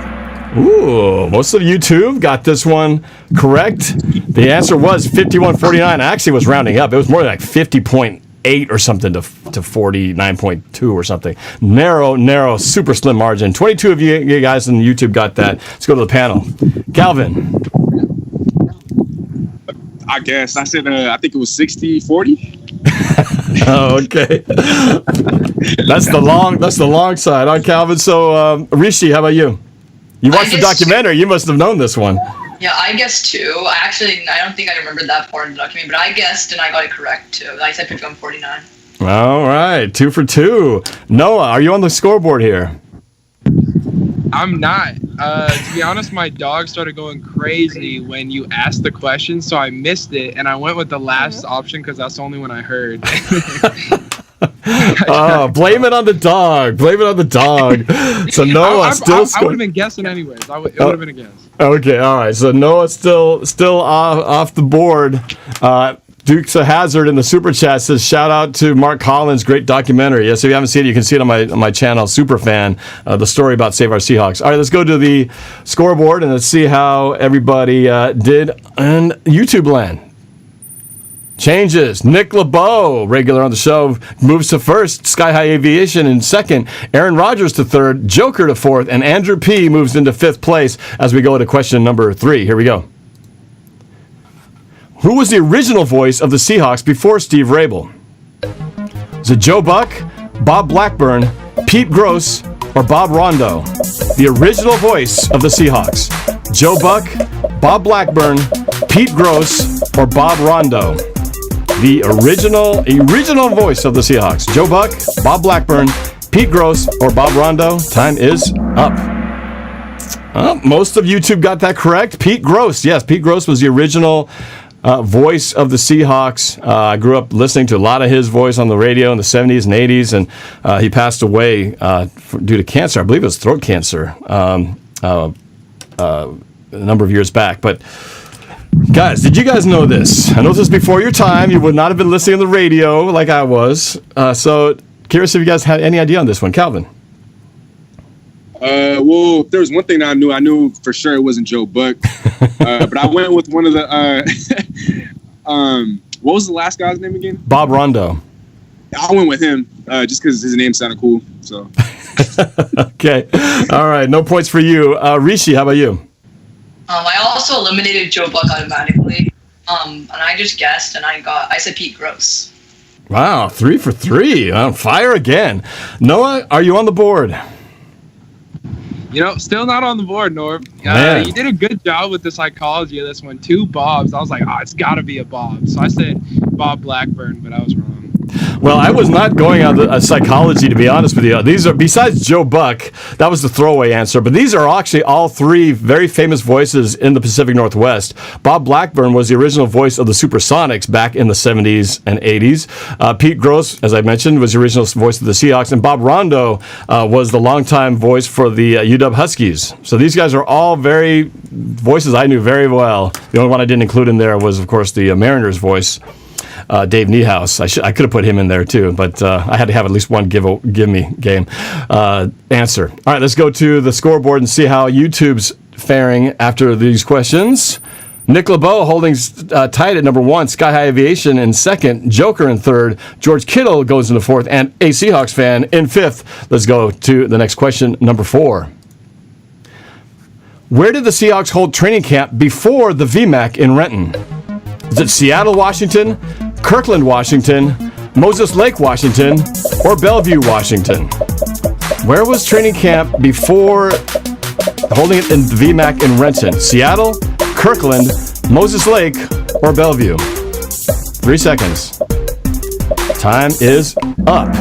Ooh, most of YouTube got this one correct. The answer was 51-49. I actually was rounding up. It was more like 50.8 or something to 49.2 or something. Narrow, super slim margin. 22 of you guys on YouTube got that. Let's go to the panel. Calvin. I guess. I said, I think it was 60-40. Oh, okay. That's the long side, huh, Calvin? So, Rishi, how about you? You watched the documentary. You must have known this one. Yeah, I guessed 2. I don't think I remembered that part of the documentary, but I guessed and I got it correct too. I said 51-49. All right, 2 for 2. Noah, are you on the scoreboard here? I'm not. To be honest, my dog started going crazy when you asked the question, so I missed it, and I went with the last option because that's the only one I heard. Oh, blame it on the dog. Blame it on the dog. So Noah I would have been guessing anyways. It would have been a guess. Okay, all right. So Noah still off the board. Dukes of Hazard in the super chat says, shout out to Mark Collins, great documentary. Yes, if you haven't seen it, you can see it on my channel, Superfan, the story about Save Our Seahawks. All right, let's go to the scoreboard and let's see how everybody did in YouTube land. Changes. Nick LeBeau, regular on the show, moves to first. Sky High Aviation in second. Aaron Rodgers to third. Joker to fourth. And Andrew P. moves into fifth place as we go to question number 3. Here we go. Who was the original voice of the Seahawks before Steve Rabel? Is it Joe Buck, Bob Blackburn, Pete Gross, or Bob Rondo? The original voice of the Seahawks. Joe Buck, Bob Blackburn, Pete Gross, or Bob Rondo? The original voice of the Seahawks. Joe Buck, Bob Blackburn, Pete Gross, or Bob Rondo? Time is up. Most of YouTube got that correct. Pete Gross. Yes, Pete Gross was the original voice of the Seahawks. I grew up listening to a lot of his voice on the radio in the 70s and 80s, and he passed away due to cancer. I believe it was throat cancer a number of years back. But guys, did you guys know this? I know this is before your time. You would not have been listening to the radio like I was. So curious if you guys had any idea on this one. Calvin? Well, if there was one thing that I knew for sure it wasn't Joe Buck. But I went with one of the what was the last guy's name again? Bob Rondo. I went with him just because his name sounded cool. So okay. All right. No points for you. Rishi, how about you? I also eliminated Joe Buck automatically. And I just guessed, and I said Pete Gross. Wow, 3 for 3. On fire again. Noah, are you on the board? Still not on the board, Norb. Man. You did a good job with the psychology of this one. 2 Bobs. I was like, it's got to be a Bob. So I said Bob Blackburn, but I was wrong. Well, I was not going on the psychology, to be honest with you. These are, besides Joe Buck, that was the throwaway answer, but these are actually all 3 very famous voices in the Pacific Northwest. Bob Blackburn was the original voice of the Supersonics back in the 70s and 80s. Pete Gross, as I mentioned, was the original voice of the Seahawks, and Bob Rondo was the longtime voice for the UW Huskies. So these guys are all voices I knew very well. The only one I didn't include in there was, of course, the Mariners voice. Dave Niehaus. I could have put him in there too, but I had to have at least one give me game answer. All right, let's go to the scoreboard and see how YouTube's faring after these questions. Nick LeBeau holding tight at number 1, Sky High Aviation in second, Joker in third, George Kittle goes into fourth, and a Seahawks fan in fifth. Let's go to the next question, number 4. Where did the Seahawks hold training camp before the VMAC in Renton? Is it Seattle, Washington, Kirkland, Washington, Moses Lake, Washington, or Bellevue, Washington? Where was training camp before holding it in the VMAC in Renton? Seattle, Kirkland, Moses Lake, or Bellevue? 3 seconds. Time is up.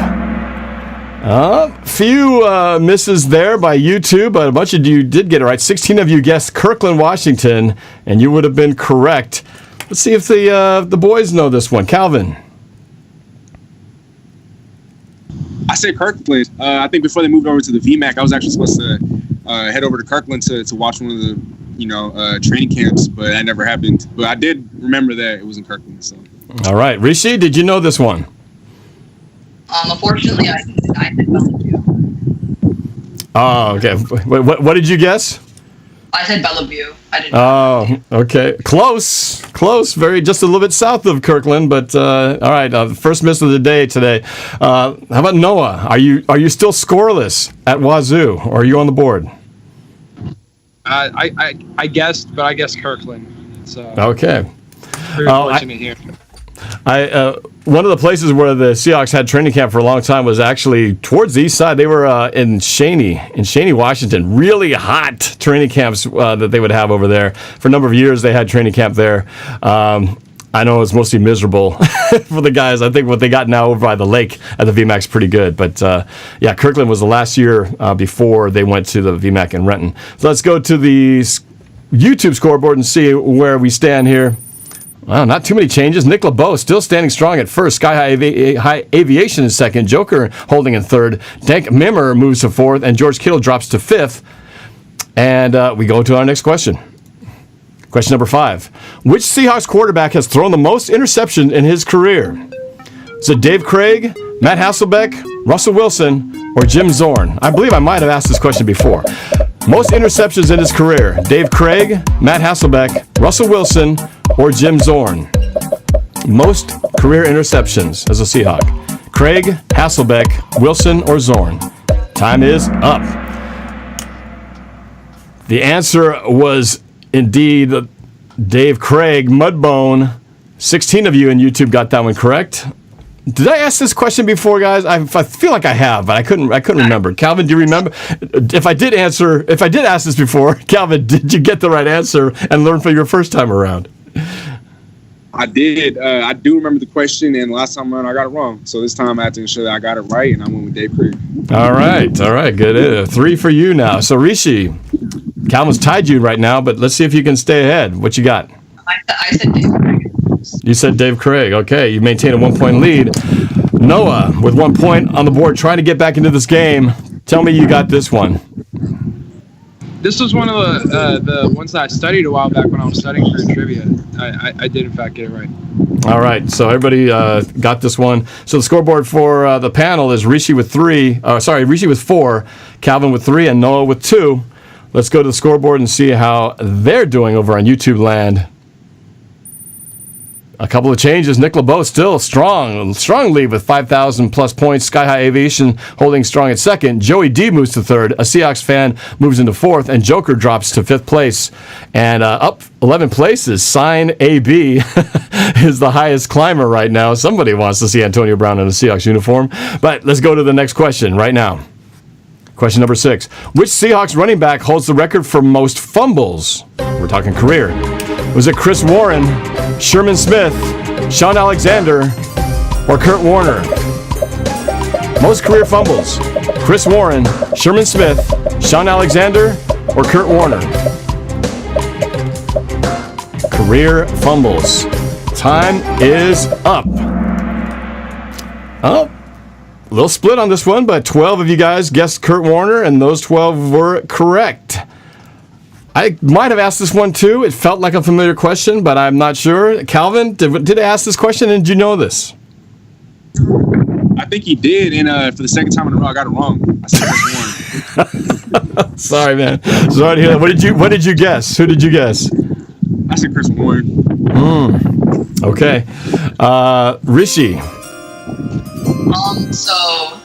Few misses there by YouTube, but a bunch of you did get it right. 16 of you guessed Kirkland, Washington, and you would have been correct. Let's see if the boys know this one. Calvin. I said Kirkland. I think before they moved over to the VMAC, I was actually supposed to head over to Kirkland to watch one of the training camps, but that never happened. But I did remember that it was in Kirkland. So. All right, Rishi, did you know this one? Unfortunately, I said Bellevue. Oh, okay. What did you guess? I said Bellevue. I didn't. Oh, okay. Close. Just a little bit south of Kirkland, but all right. First miss of the day today. How about Noah? Are you still scoreless at Wazoo, or are you on the board? I guessed, but I guessed Kirkland. So okay. Very fortunate here. One of the places where the Seahawks had training camp for a long time was actually towards the east side. They were in Cheney, Washington. Really hot training camps that they would have over there. For a number of years, they had training camp there. I know it's mostly miserable for the guys. I think what they got now over by the lake at the VMAX is pretty good. But, yeah, Kirkland was the last year before they went to the VMAX in Renton. So let's go to the YouTube scoreboard and see where we stand here. Well, not too many changes. Nick LeBeau still standing strong at first. Sky High Aviation in second. Joker holding in third. Dank Mimmer moves to fourth. And George Kittle drops to fifth. And we go to our next question. Question number 5. Which Seahawks quarterback has thrown the most interception in his career? Is it Dave Craig, Matt Hasselbeck, Russell Wilson, or Jim Zorn? I believe I might have asked this question before. Most interceptions in his career. Dave Craig, Matt Hasselbeck, Russell Wilson, or Jim Zorn? Most career interceptions as a Seahawk. Craig, Hasselbeck, Wilson, or Zorn? Time is up. The answer was indeed Dave Craig. Mudbone. 16 of you in YouTube got that one correct. Did I ask this question before, guys? I feel like I have, but I couldn't remember. Calvin, do you remember? If I did ask this before, Calvin, did you get the right answer and learn for your first time around? I did. I do remember the question, and last time around I got it wrong. So this time I had to ensure that I got it right, and I went with Dave Craig. All right, good. 3 for you now. So Rishi, Calvin's tied you right now, but let's see if you can stay ahead. What you got? I said Dave Craig. You said Dave Craig. Okay, you maintain a 1-point lead. Noah, with 1 point on the board, trying to get back into this game. Tell me you got this one. This was one of the ones that I studied a while back when I was studying for trivia. I did, in fact, get it right. All right, so everybody got this one. So the scoreboard for the panel is Rishi with 4, Calvin with 3, and Noah with 2. Let's go to the scoreboard and see how they're doing over on YouTube land. A couple of changes. Nick LeBeau still strong lead with 5,000 plus points. Sky High Aviation holding strong at second. Joey D moves to third. A Seahawks fan moves into fourth, and Joker drops to fifth place. And up 11 places, Sign AB is the highest climber right now. Somebody wants to see Antonio Brown in a Seahawks uniform. But let's go to the next question right now. Question number 6. Which Seahawks running back holds the record for most fumbles? We're talking career. Was it Chris Warren, Sherman Smith, Sean Alexander, or Kurt Warner? Most career fumbles. Chris Warren, Sherman Smith, Sean Alexander, or Kurt Warner? Career fumbles. Time is up. Oh, a little split on this one, but 12 of you guys guessed Kurt Warner, and those 12 were correct. I might have asked this one too. It felt like a familiar question, but I'm not sure. Calvin, did I ask this question, and did you know this? I think he did, and for the second time in a row, I got it wrong. I said Chris Warren. Sorry, man. Sorry to hear that. What did you guess? Who did you guess? I said Chris Warren. Okay. Rishi. So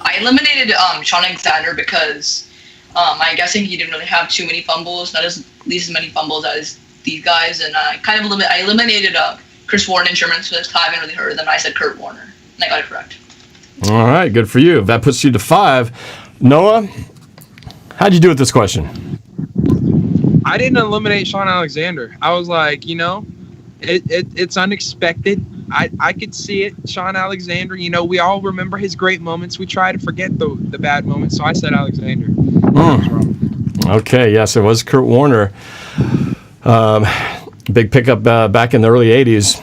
I eliminated Sean Alexander because I'm guessing he didn't really have too many fumbles, not as least as many fumbles as these guys, and I eliminated Chris Warren and Sherman Smith. I haven't really heard of them. I said Kurt Warner, and I got it correct. All right, good for you. That puts you to 5. Noah, how'd you do with this question? I didn't eliminate Sean Alexander. I was like, it's unexpected. I could see it. Sean Alexander, we all remember his great moments. We try to forget the bad moments. So I said Alexander. Okay, yes, it was Kurt Warner. Big pickup back in the early 80s.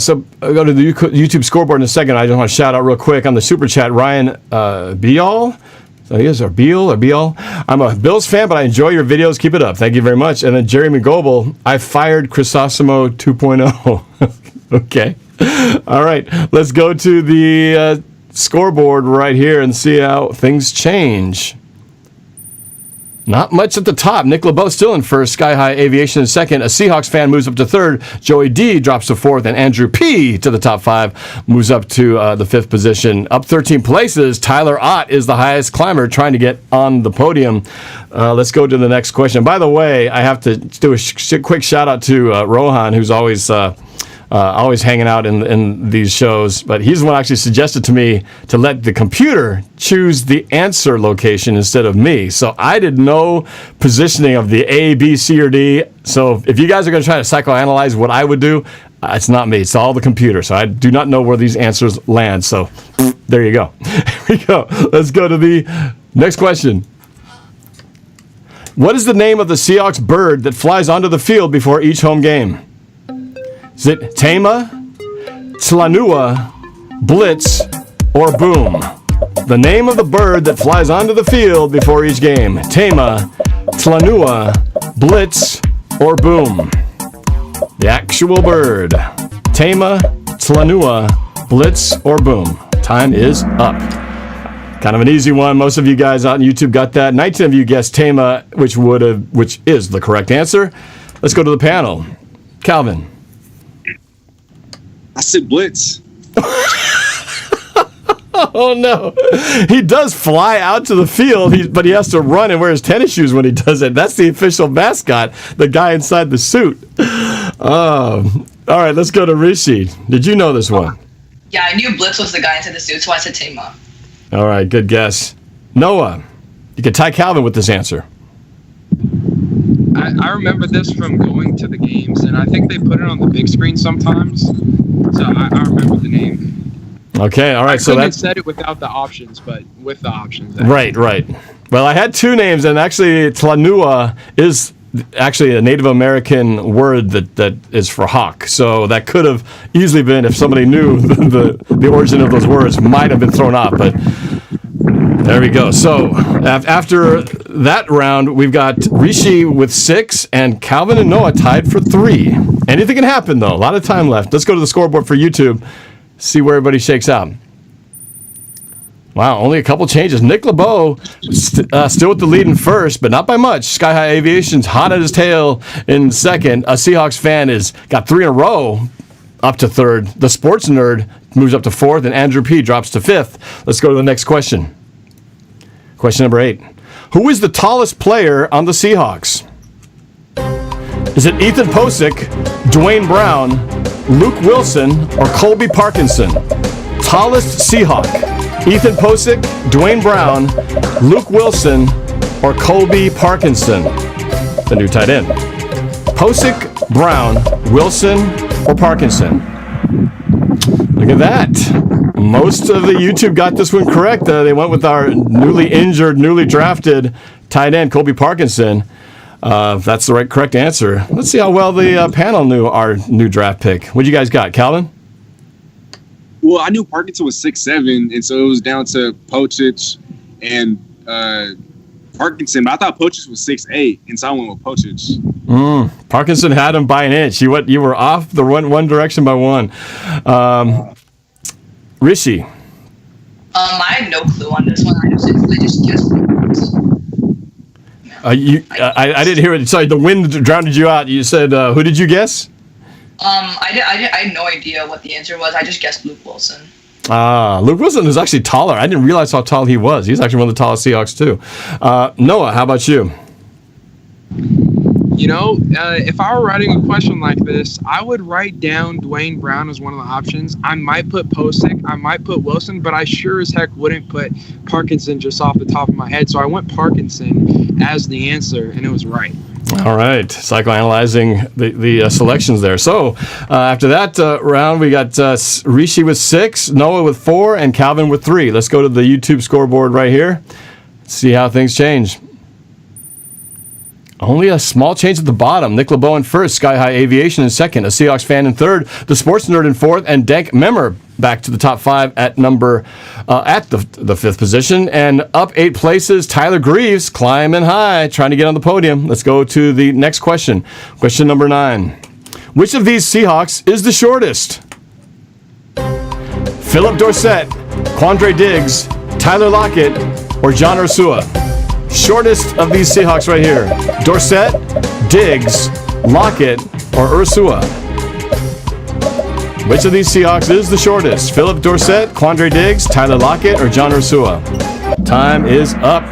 So I'll go to the YouTube scoreboard in a second. I just want to shout out real quick on the super chat, Ryan Beal. So he is, or Beal. I'm a Bills fan, but I enjoy your videos. Keep it up. Thank you very much. And then Jeremy Goebel, I fired Crisosimo 2.0. Okay. All right. Let's go to the scoreboard right here and see how things change. Not much at the top. Nick LeBeau still in first. Sky High Aviation in second. A Seahawks fan moves up to third. Joey D drops to fourth. And Andrew P to the top 5 moves up to the 5th position. Up 13 places. Tyler Ott is the highest climber trying to get on the podium. Let's go to the next question. By the way, I have to do a quick shout out to Rohan, who's always hanging out in these shows, but he's the one actually suggested to me to let the computer choose the answer location instead of me. So I did no positioning of the A, B, C, or D. So if you guys are going to try to psychoanalyze what I would do, It's not me. It's all the computer. So I do not know where these answers land. So there you go. Here we go. Let's go to the next question. What is the name of the Seahawks bird that flies onto the field before each home game? Is it Tama, Tlanua, Blitz, or Boom? The name of the bird that flies onto the field before each game. Tama, Tlanua, Blitz, or Boom? The actual bird. Tama, Tlanua, Blitz, or Boom? Time is up. Kind of an easy one. Most of you guys out on YouTube got that. 19 of you guessed Tama, which is the correct answer. Let's go to the panel. Calvin. I said Blitz. Oh, no. He does fly out to the field, but he has to run and wear his tennis shoes when he does it. That's the official mascot, the guy inside the suit. All right, let's go to Rishi. Did you know this one? Yeah, I knew Blitz was the guy inside the suit, so I said Tama. All right, good guess. Noah, you can tie Calvin with this answer. I remember this from going to the games, and I think they put it on the big screen sometimes. So I remember the name. Okay, all right. I couldn't have said it without the options, but with the options. Right. Well, I had two names, and actually Tlanua is actually a Native American word that is for hawk. So that could have easily been, if somebody knew the origin of those words, might have been thrown off. But there we go. So after that round, we've got Rishi with 6 and Calvin and Noah tied for 3. Anything can happen, though. A lot of time left. Let's go to the scoreboard for YouTube, see where everybody shakes out. Wow, only a couple changes. Nick LeBeau still with the lead in first, but not by much. Sky High Aviation's hot at his tail in second. A Seahawks fan is got 3 in a row up to third. The Sports Nerd moves up to fourth, and Andrew P. drops to fifth. Let's go to the next question. Question number 8. Who is the tallest player on the Seahawks? Is it Ethan Posick, Dwayne Brown, Luke Wilson, or Colby Parkinson? Tallest Seahawk. Ethan Posick, Dwayne Brown, Luke Wilson, or Colby Parkinson? The new tight end. Posick, Brown, Wilson, or Parkinson? Look at that. Most of the YouTube got this one correct. They went with our newly injured, newly drafted tight end, Colby Parkinson. That's the correct answer. Let's see how well the panel knew our new draft pick. What you guys got, Calvin? Well, I knew Parkinson was 6'7", and so it was down to Pochich and Parkinson. But I thought Pochich was 6'8", and so I went with Pochich. Parkinson had him by an inch. You were off the one direction by one. Rishi. I had no clue on this one. I just guessed. I didn't hear it. Sorry, the wind drowned you out. You said, who did you guess? I had no idea what the answer was. I just guessed Luke Wilson. Luke Wilson is actually taller. I didn't realize how tall he was. He's actually one of the tallest Seahawks, too. Noah, how about you? You know, if I were writing a question like this, I would write down Dwayne Brown as one of the options. I might put Posick, I might put Wilson, but I sure as heck wouldn't put Parkinson just off the top of my head. So I went Parkinson as the answer, and it was right. All right, psychoanalyzing the selections there. So after that round, we got Rishi with 6, Noah with 4, and Calvin with 3. Let's go to the YouTube scoreboard right here. See how things change. Only a small change at the bottom. Nick LeBeau in first, Sky High Aviation in second, a Seahawks fan in third, the Sports Nerd in fourth, and Dank Memmer back to the top 5 at the fifth position. And up 8 places, Tyler Greaves climbing high, trying to get on the podium. Let's go to the next question. Question number 9. Which of these Seahawks is the shortest? Philip Dorsett, Quandre Diggs, Tyler Lockett, or John Ursua? Shortest of these Seahawks right here. Dorsett, Diggs, Lockett, or Ursua? Which of these Seahawks is the shortest? Philip Dorsett, Quandre Diggs, Tyler Lockett, or John Ursua? Time is up.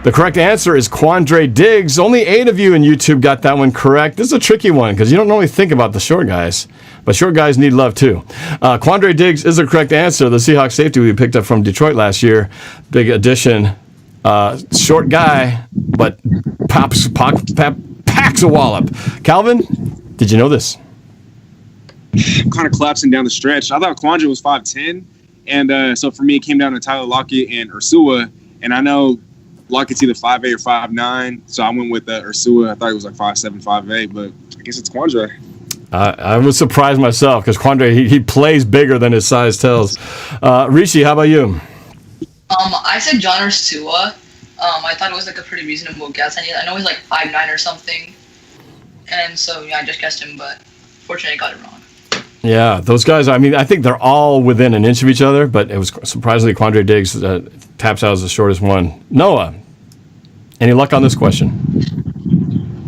The correct answer is Quandre Diggs. Only 8 of you in YouTube got that one correct. This is a tricky one because you don't normally think about the short guys. But short guys need love too. Quandre Diggs is the correct answer. The Seahawks safety we picked up from Detroit last year. Big addition. Short guy, but packs a wallop. Calvin, did you know this? kind of collapsing down the stretch. I thought Quandre was 5'10", and so for me, it came down to Tyler Lockett and Ursua. And I know Lockett's either 5'8" or 5'9", so I went with Ursua. I thought he was like 5'7", 5'8", but I guess it's Quandre. I was surprised myself because Quandre, he plays bigger than his size tells. Rishi, how about you? I said John Ursua. I thought it was like a pretty reasonable guess. I know he's like 5'9" or something. And so, yeah, I just guessed him, but fortunately I got it wrong. Yeah, those guys, I mean, I think they're all within an inch of each other, but it was surprisingly Quandre Diggs taps out as the shortest one. Noah, any luck on this question?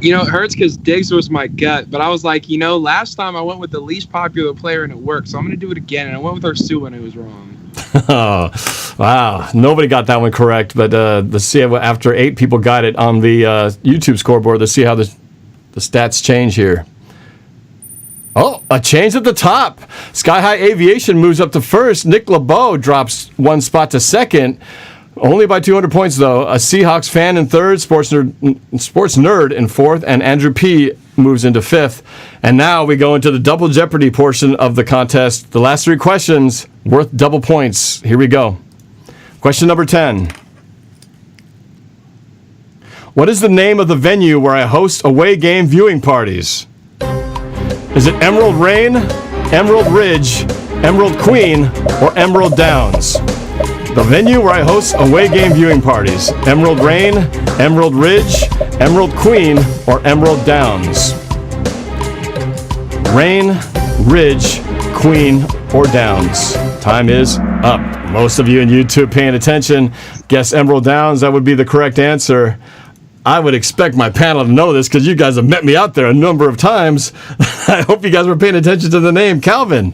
You know, it hurts because Diggs was my gut, but I was like, last time I went with the least popular player and it worked, so I'm going to do it again, and I went with Ursua and it was wrong. Oh, wow. Nobody got that one correct, but let's see after 8 people got it on the YouTube scoreboard. Let's see how the stats change here. Oh, a change at the top. Sky High Aviation moves up to first. Nick LeBeau drops 1 spot to second. Only by 200 points, though. A Seahawks fan in third, Sports Nerd in fourth, and Andrew P. moves into fifth. And now we go into the double jeopardy portion of the contest. The last 3 questions worth double points. Here we go. Question number 10. What is the name of the venue where I host away game viewing parties? Is it Emerald Rain, Emerald Ridge, Emerald Queen, or Emerald Downs? The venue where I host away game viewing parties. Emerald Rain, Emerald Ridge, Emerald Queen, or Emerald Downs? Rain, Ridge, Queen, or Downs? Time is up. Most of you in YouTube paying attention. Guess Emerald Downs, that would be the correct answer. I would expect my panel to know this because you guys have met me out there a number of times. I hope you guys were paying attention to the name. Calvin.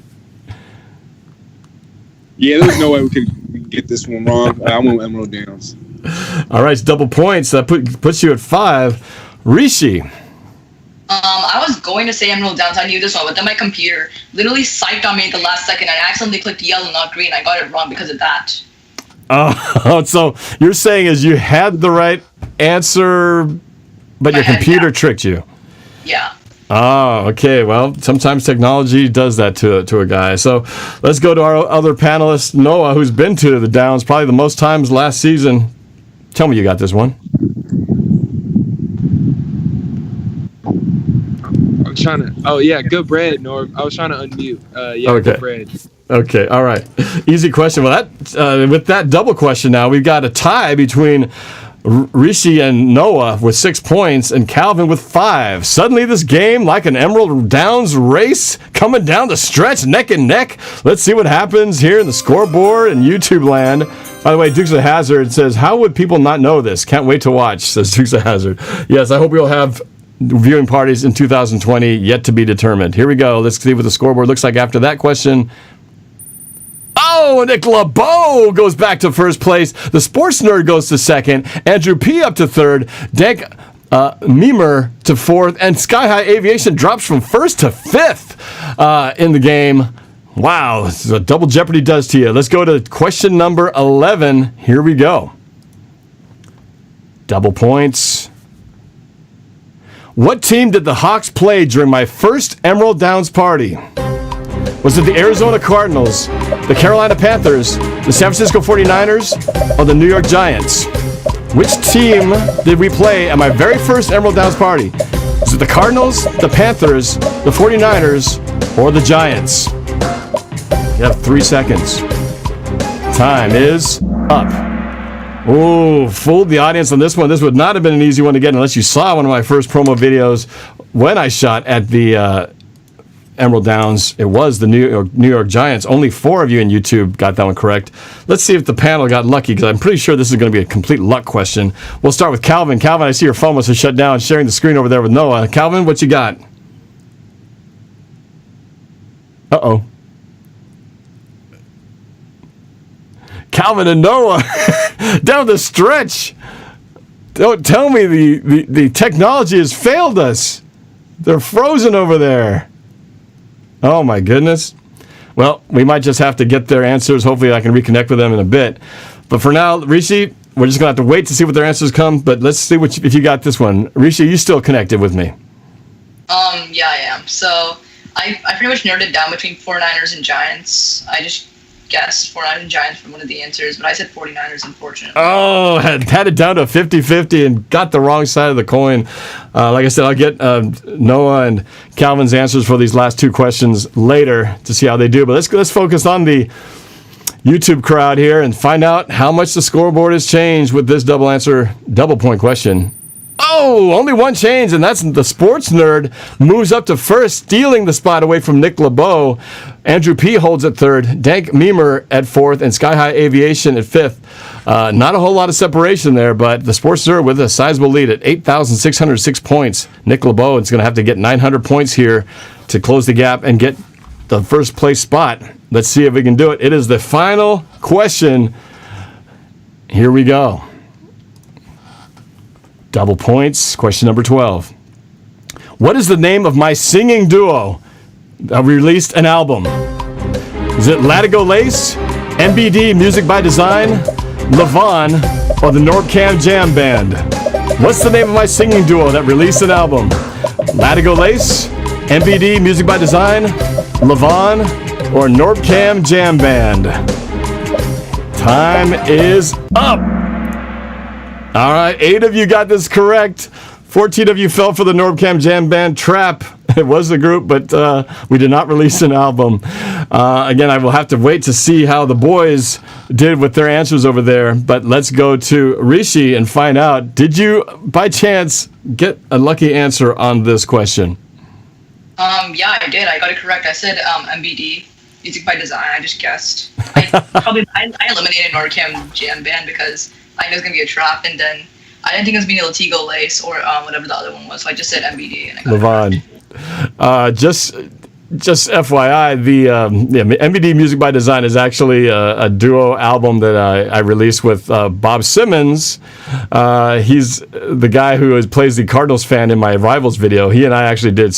Yeah, there's no way we could get this one wrong. I went with Emerald Downs. All right, it's double points. That puts you at 5. Rishi. I was going to say Emerald Downs. I knew this one, but then my computer literally psyched on me at the last second. I accidentally clicked yellow, not green. I got it wrong because of that. Oh, so you're saying is you had the right answer, but your computer tricked you. Yeah. Oh, okay. Well, sometimes technology does that to a guy. So let's go to our other panelist, Noah, who's been to the Downs probably the most times last season. Tell me you got this one. I was trying to. Oh yeah, good bread, Norb. I was trying to unmute. Yeah, okay. Good bread. Okay, all right. Easy question. Well, with that double question now, we've got a tie between Rishi and Noah with 6 points and Calvin with 5. Suddenly this game like an Emerald Downs race coming down the stretch, neck and neck. Let's see what happens here in the scoreboard and YouTube land. By the way, Dukes of Hazzard says, how would people not know this? Can't wait to watch, says Dukes of Hazzard. Yes, I hope we'll have viewing parties in 2020, yet to be determined. Here we go. Let's see what the scoreboard looks like after that question. Oh, Nick LeBeau goes back to first place. The Sports Nerd goes to second. Andrew P. up to third. Dank Memer to fourth. And Sky High Aviation drops from first to fifth in the game. Wow, this is what Double Jeopardy does to you. Let's go to question number 11. Here we go. Double points. What team did the Hawks play during my first Emerald Downs party? Was it the Arizona Cardinals, the Carolina Panthers, the San Francisco 49ers, or the New York Giants? Which team did we play at my very first Emerald Downs party? Was it the Cardinals, the Panthers, the 49ers, or the Giants? You have 3 seconds. Time is up. Oh, fooled the audience on this one. This would not have been an easy one to get unless you saw one of my first promo videos when I shot at the Emerald Downs. It was the New York Giants. Only 4 of you in YouTube got that one correct. Let's see if the panel got lucky, because I'm pretty sure this is going to be a complete luck question. We'll start with Calvin. Calvin, I see your phone must have shut down, sharing the screen over there with Noah. Calvin, what you got? Uh-oh. Calvin and Noah down the stretch. Don't tell me the technology has failed us. They're frozen over there. Oh, my goodness. Well, we might just have to get their answers. Hopefully I can reconnect with them in a bit. But for now, Rishi, we're just going to have to wait to see what their answers come. But let's see if you got this one. Rishi, you still connected with me? Yeah, I am. So, I pretty much narrowed it down between 49ers and Giants. I just guessed 49ers and Giants from one of the answers, but I said 49ers, unfortunately. Oh, had it down to 50-50 and got the wrong side of the coin. Like I said, I'll get Noah and Calvin's answers for these last two questions later to see how they do. But let's focus on the YouTube crowd here and find out how much the scoreboard has changed with this double point question. Oh, only one change, and that's the sports nerd moves up to first, stealing the spot away from Nick LeBeau. Andrew P. holds at third, Dank Meemer at fourth, and Sky High Aviation at fifth. Not a whole lot of separation there, but the sports nerd with a sizable lead at 8,606 points. Nick LeBeau is going to have to get 900 points here to close the gap and get the first place spot. Let's see if we can do it. It is the final question. Here we go. Double points. Question number 12. What is the name of my singing duo that released an album? Is it Latigo Lace, NBD Music by Design, Levon, or the NorbCam Jam Band? What's the name of my singing duo that released an album? Latigo Lace, NBD Music by Design, Levon, or NorbCam Jam Band? Time is up. All right, 8 of you got this correct. 14 of you fell for the NorbCam Jam Band trap. It was a group, but we did not release an album. Again, I will have to wait to see how the boys did with their answers over there. But let's go to Rishi and find out. Did you, by chance, get a lucky answer on this question? Yeah, I did. I got it correct. I said MBD, Music by Design. I just guessed. I eliminated NorbCam Jam Band because I knew it was going to be a trap, and then I didn't think it was going to be Latigo Lace or whatever the other one was, so I just said MBD. And I got Levon. Just FYI, the MBD Music by Design is actually a duo album that I released with Bob Simmons. He's the guy who plays the Cardinals fan in my Rivals video. He and I actually did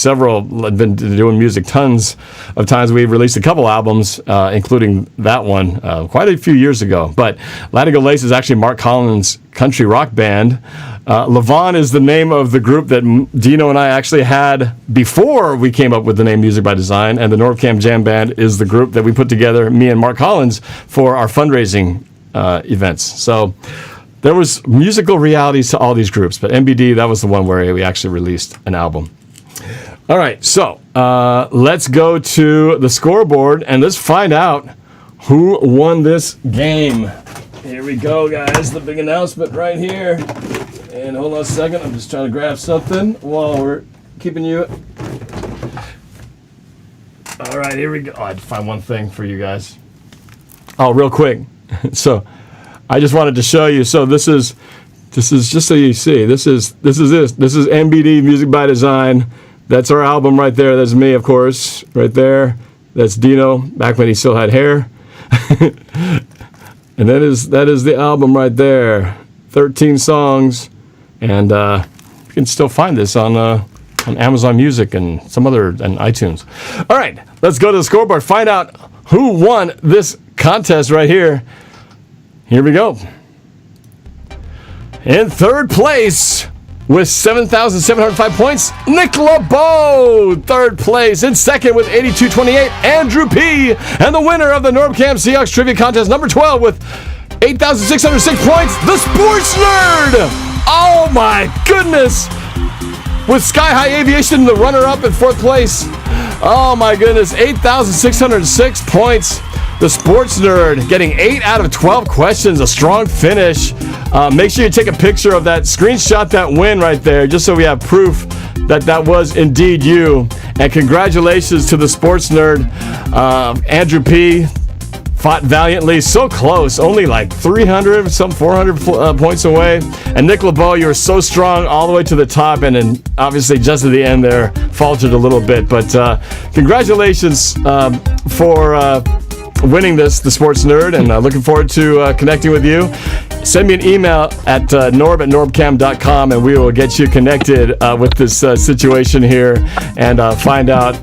been doing music tons of times. We released a couple albums, including that one, quite a few years ago. But Latigo Lace is actually Mark Collins' country rock band. Levon is the name of the group that Dino and I actually had before we came up with the name Music by Design, and the NorbCam Jam Band is the group that we put together, me and Mark Collins, for our fundraising events. So there was musical realities to all these groups, but MBD, that was the one where we actually released an album. All right, so let's go to the scoreboard, and let's find out who won this game. Here we go, guys. The big announcement right here. And hold on a second. I'm just trying to grab something while we're keeping you. All right, here we go. Oh, I had to find one thing for you guys. Oh, real quick. So, I just wanted to show you. So this is just so you see. This is NBD Music by Design. That's our album right there. That's me, of course, right there. That's Dino back when he still had hair. And that is the album right there. 13 songs. And you can still find this on Amazon Music and some other, and iTunes. All right, let's go to the scoreboard. Find out who won this contest right here. Here we go. In third place with 7,705 points, Nick LeBeau. Third place. In second with 8,228, Andrew P. And the winner of the NorbCam Seahawks Trivia Contest number 12 with 8,606 points, the Sports Nerd. Oh my goodness! With Sky High Aviation, the runner-up in fourth place. Oh my goodness, 8,606 points. The Sports Nerd getting 8 out of 12 questions, a strong finish. Make sure you take a picture of that, screenshot that win right there, just so we have proof that was indeed you. And congratulations to the Sports Nerd, Andrew P. Fought valiantly, so close, only like 300, some 400 points away. And Nick LeBeau, you were so strong all the way to the top, and then obviously just at the end there, faltered a little bit. But congratulations for winning this, the Sports Nerd, and looking forward to connecting with you. Send me an email at norb@norbcam.com, and we will get you connected with this situation here and find out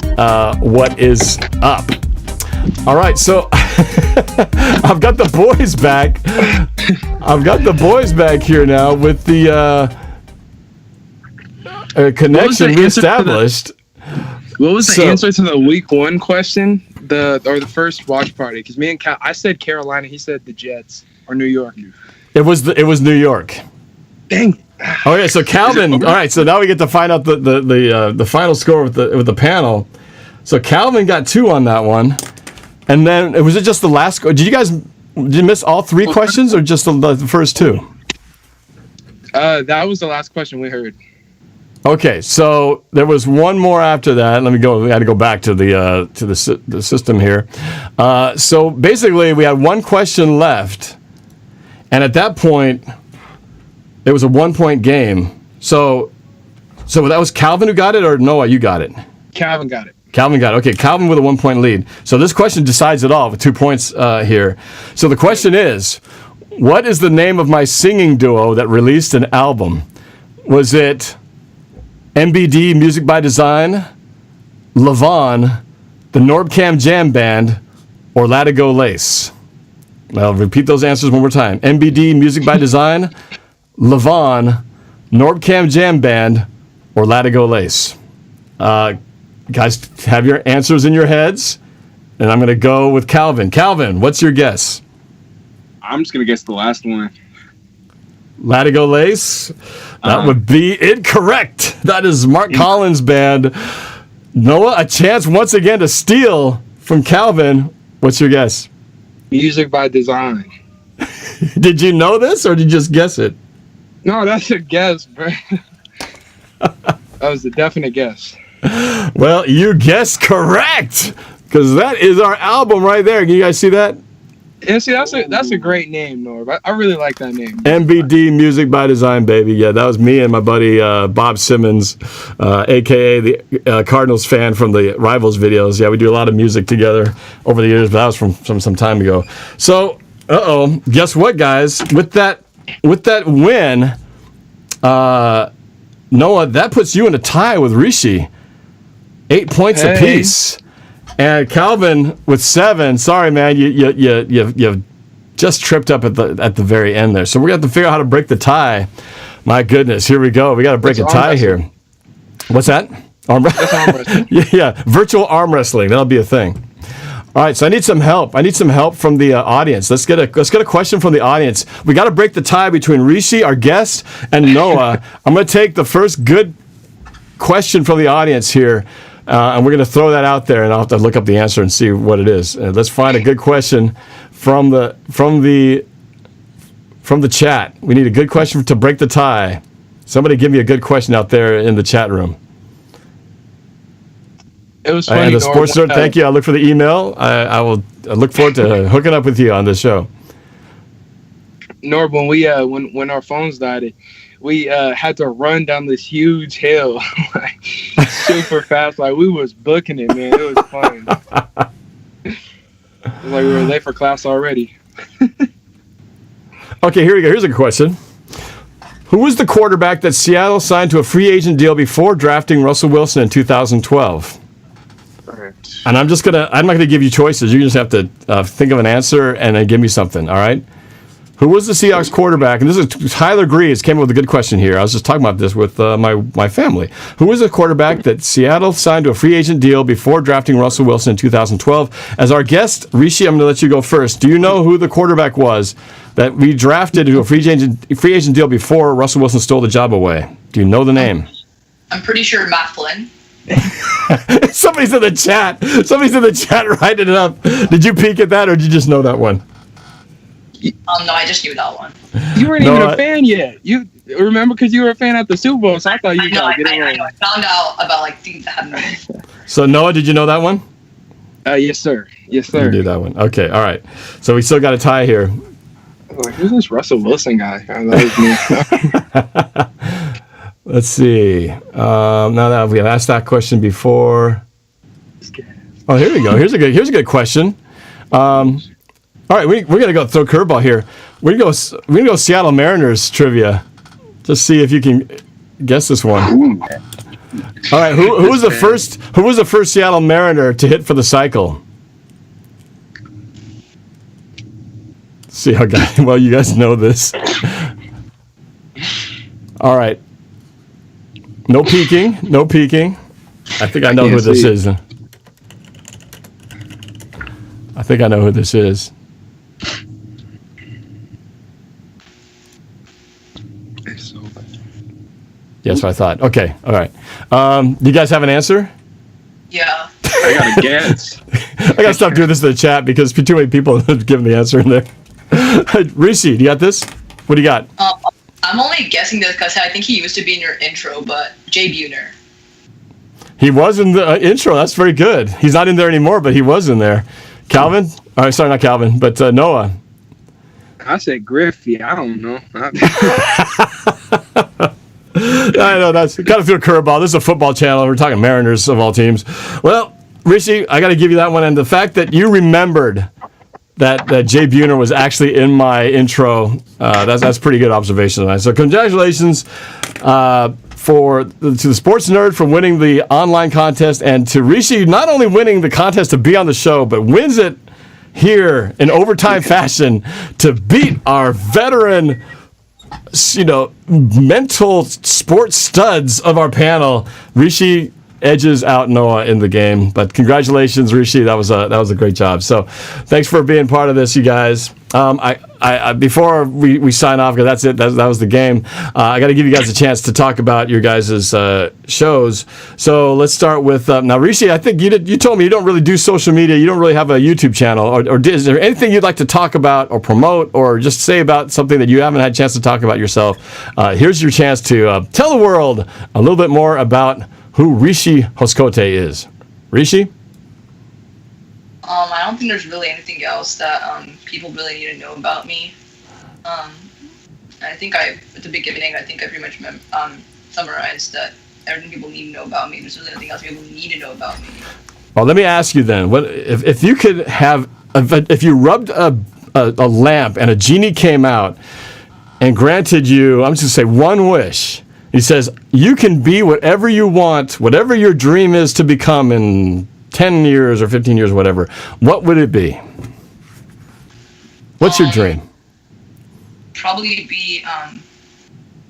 what is up. All right, so I've got the boys back. I've got the boys back here now with the connection reestablished. What was the answer to the week 1 question? The first watch party? Because me and I said Carolina. He said the Jets or New York. It was New York. Dang. Okay, so Calvin. All right, so now we get to find out the final score with the panel. So Calvin got 2 on that one, and then was it just the last? Did you miss all 3 questions or just the first 2? That was the last question we heard. Okay, so there was one more after that. Let me go. We got to go back to the system here. So basically, we had one question left, and at that point, it was a 1-point game. So that was Calvin who got it, or Noah, you got it? Calvin got it. Calvin got it. Okay, Calvin with a 1-point lead. So this question decides it all with 2 points here. So the question is, what is the name of my singing duo that released an album? Was it MBD Music by Design, Levon, the NorbCam Jam Band, or Latigo Lace? I'll repeat those answers one more time. MBD Music by Design, Levon, NorbCam Jam Band, or Latigo Lace? Guys, have your answers in your heads, and I'm going to go with Calvin. Calvin, what's your guess? I'm just going to guess the last one. Latigo Lace? That would be incorrect. That is Mark Collins' band. Noah, a chance once again to steal from Calvin. What's your guess? Music by Design. Did you know this, or did you just guess it? No, that's a guess, bro. That was a definite guess. Well, you guessed correct, because that is our album right there. Can you guys see that? Yeah, see, that's a great name, Norb. I really like that name. MBD Music by Design, baby. Yeah, that was me and my buddy Bob Simmons, a.k.a. the Cardinals fan from the Rivals videos. Yeah, we do a lot of music together over the years, but that was from some time ago. So, guess what, guys? With that win, Noah, that puts you in a tie with Rishi. 8 points apiece. And Calvin with 7. Sorry, man, you just tripped up at the very end there. So we're gonna have to figure out how to break the tie. My goodness, here we go. We got to break a tie here. What's that? Arm wrestling. Yeah, virtual arm wrestling. That'll be a thing. All right, so I need some help. I need some help from the audience. Let's get a question from the audience. We got to break the tie between Rishi, our guest, and Noah. I'm going to take the first good question from the audience here. And we're going to throw that out there, and I'll have to look up the answer and see what it is. Let's find a good question from the chat. We need a good question to break the tie. Somebody give me a good question out there in the chat room. It was funny. And the sports nerd, thank you. I look for the email. I look forward to hooking up with you on this show. Norb, when when our phones died, we had to run down this huge hill like super fast. Like we was booking it, man. It was fun. It was like we were late for class already. Okay, here we go. Here's a question. Who was the quarterback that Seattle signed to a free agent deal before drafting Russell Wilson in 2012? And I'm not going to give you choices. You just have to think of an answer and then give me something, all right? Who was the Seahawks quarterback? And this is Tyler Greaves came up with a good question here. I was just talking about this with my family. Who was the quarterback that Seattle signed to a free agent deal before drafting Russell Wilson in 2012? As our guest, Rishi, I'm going to let you go first. Do you know who the quarterback was that we drafted to a free agent deal before Russell Wilson stole the job away? Do you know the name? I'm pretty sure Matt Flynn. Somebody's in the chat writing it up. Did you peek at that, or did you just know that one? No, I just knew that one. You weren't even a fan yet. You remember because you were a fan at the Super Bowl, so I thought you got to get away. I found out about like things that happened. So Noah, did you know that one? Yes, sir. Yes, sir. You knew that one. Okay, all right. So we still got a tie here. Like, who's this Russell Wilson guy? That was me. Let's see. Now that we have asked that question before. Oh, here we go. Here's a good question. All right, we're gonna go throw curveball here. We're gonna go Seattle Mariners trivia. Just see if you can guess this one. All right, who was the first Seattle Mariner to hit for the cycle? See how well you guys know this. All right. No peeking. I think I know who this is. I think I know who this is. Yes, what I thought. Okay, all right. Do you guys have an answer? Yeah. I got a guess. I got to stop doing this in the chat because too many people have given the answer in there. Reese, do you got this? What do you got? I'm only guessing this because I think he used to be in your intro, but Jay Buhner. He was in the intro. That's very good. He's not in there anymore, but he was in there. Calvin? All right, sorry, not Calvin, but Noah. I said Griffey. I don't know. I know, that's kind of threw a curveball. This is a football channel. We're talking Mariners of all teams. Well, Rishi, I got to give you that one. And the fact that you remembered that Jay Buhner was actually in my intro, that's pretty good observation tonight. So congratulations to the sports nerd for winning the online contest, and to Rishi not only winning the contest to be on the show, but wins it here in overtime fashion to beat our veteran, mental sports studs of our panel. Rishi edges out Noah in the game, but congratulations, Rishi. That was a great job. So thanks for being part of this, you guys. I before we sign off, because that's it. That was the game. I got to give you guys a chance to talk about your guys' shows. So let's start with now, Rishi. I think you told me you don't really do social media. You don't really have a YouTube channel, or is there anything you'd like to talk about or promote, or just say about something that you haven't had a chance to talk about yourself? Here's your chance to tell the world a little bit more about who Rishi Hoskote is. Rishi? I don't think there's really anything else that people really need to know about me. I think at the beginning, I pretty much summarized that everything people need to know about me. There's really nothing else people need to know about me. Well, let me ask you then: what if you could have, if you rubbed a lamp and a genie came out and granted you, I'm just gonna say one wish. He says you can be whatever you want, whatever your dream is to become in 10 years or 15 years, whatever. What would it be? What's your dream? Probably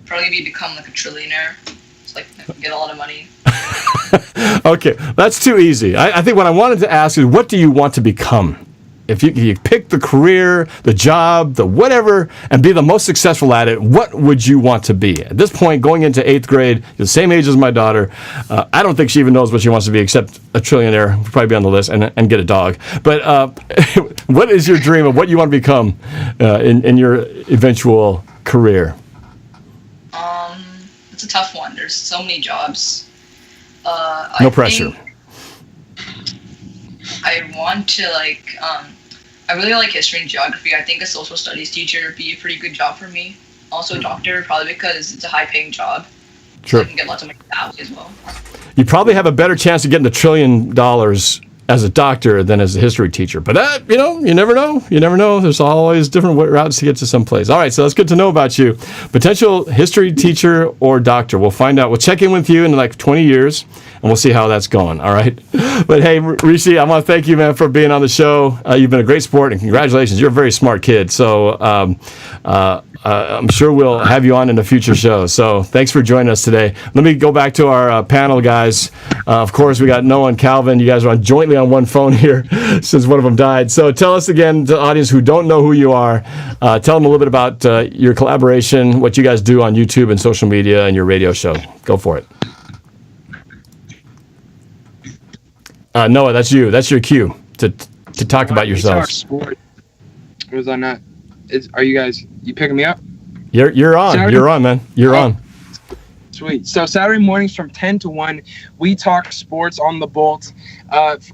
become like a trillionaire. Just like get a lot of money. Okay, that's too easy. I think what I wanted to ask is, what do you want to become? If you pick the career, the job, the whatever, and be the most successful at it, what would you want to be? At this point, going into 8th grade, you're the same age as my daughter. I don't think she even knows what she wants to be, except a trillionaire. Would probably be on the list, and get a dog. But what is your dream of what you want to become in your eventual career? It's a tough one. There's so many jobs. No pressure. I want to I really like history and geography. I think a social studies teacher would be a pretty good job for me. Also a doctor, probably because it's a high paying job. Sure. So I can get lots of money as well. You probably have a better chance of getting $1 trillion as a doctor than as a history teacher. But that, you never know. You never know. There's always different routes to get to some place. All right, so that's good to know about you. Potential history teacher or doctor. We'll find out. We'll check in with you in like 20 years, and we'll see how that's going, all right? But hey, Rishi, I want to thank you, man, for being on the show. You've been a great sport, and congratulations. You're a very smart kid. So I'm sure we'll have you on in a future show. So thanks for joining us today. Let me go back to our panel, guys. Of course, we got Noah and Calvin. You guys are jointly on one phone here since one of them died. So tell us again, to the audience who don't know who you are, tell them a little bit about your collaboration, what you guys do on YouTube and social media, and your radio show. Go for it. Noah, that's you. That's your cue to talk about yourselves. Was I not? Are you guys? You picking me up? You're on. Saturday? You're on, man. You're on. Sweet. So Saturday mornings from 10 to 1, we talk sports on the Boelt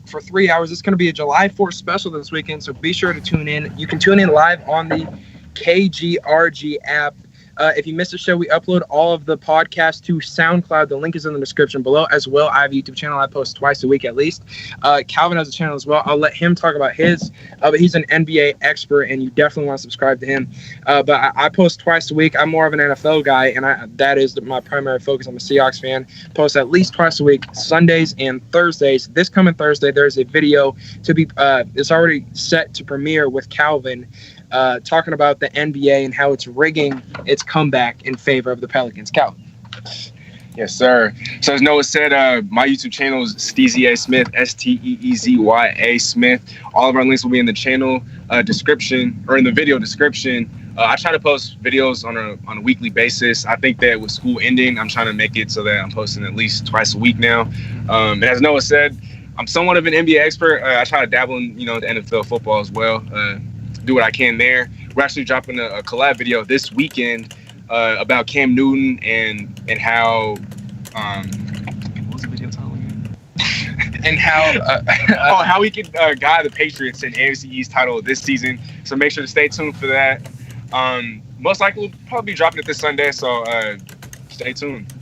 for 3 hours. It's going to be a July 4th special this weekend, so be sure to tune in. You can tune in live on the KGRG app. If you missed the show, we upload all of the podcasts to SoundCloud. The link is in the description below as well. I have a YouTube channel. I post twice a week at least. Calvin has a channel as well. I'll let him talk about his, but he's an NBA expert, and you definitely want to subscribe to him. But I post twice a week. I'm more of an NFL guy, and that is my primary focus. I'm a Seahawks fan. Post at least twice a week, Sundays and Thursdays. This coming Thursday, there's a video to be it's already set to premiere with Calvin, talking about the NBA and how it's rigging its comeback in favor of the Pelicans. Cal. Yes, sir. So as Noah said, my YouTube channel is Steezy A Smith, SteezyA Smith. All of our links will be in the channel description or in the video description. I try to post videos on a weekly basis. I think that with school ending, I'm trying to make it so that I'm posting at least twice a week now. And as Noah said, I'm somewhat of an NBA expert. I try to dabble in, the NFL football as well. Do what I can there. We're actually dropping a collab video this weekend about Cam Newton and how what was the video title again? And how he could guide the Patriots in AFC East title this season. So make sure to stay tuned for that. Most likely we'll probably be dropping it this Sunday, so stay tuned.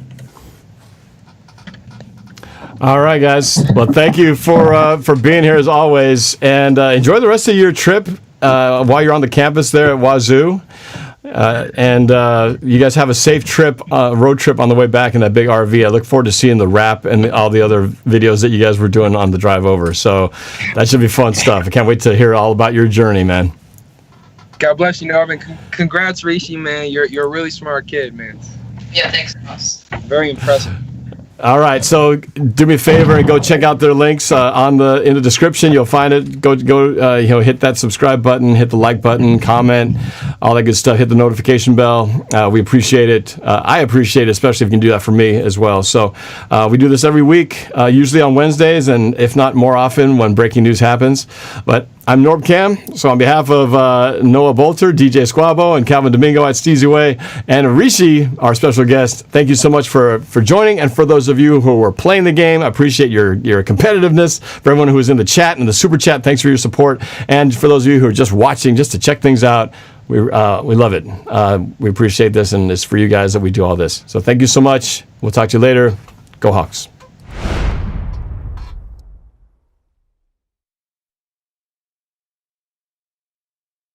All right, guys. Well, thank you for being here as always, and enjoy the rest of your trip while you're on the campus there at Wazoo. And you guys have a safe trip, road trip on the way back in that big RV. I look forward to seeing the wrap and all the other videos that you guys were doing on the drive over. So that should be fun stuff. I can't wait to hear all about your journey, man. God bless you, Norb, and congrats, Rishi, man. You're a really smart kid, man. Yeah, thanks, Ross. Very impressive. All right, so do me a favor and go check out their links in the description. You'll find it. Go hit that subscribe button, hit the like button, comment, all that good stuff. Hit the notification bell. We appreciate it. I appreciate it, especially if you can do that for me as well. So we do this every week, usually on Wednesdays, and if not more often when breaking news happens. But I'm NorbCam, so on behalf of Noah Boelter, DJ Squabo, and Calvin Domingo at Steezy Way, and Rishi, our special guest, thank you so much for joining. And for those of you who were playing the game, I appreciate your competitiveness. For everyone who was in the chat and the super chat, thanks for your support. And for those of you who are just watching, just to check things out, we love it. We appreciate this, and it's for you guys that we do all this. So thank you so much. We'll talk to you later. Go Hawks.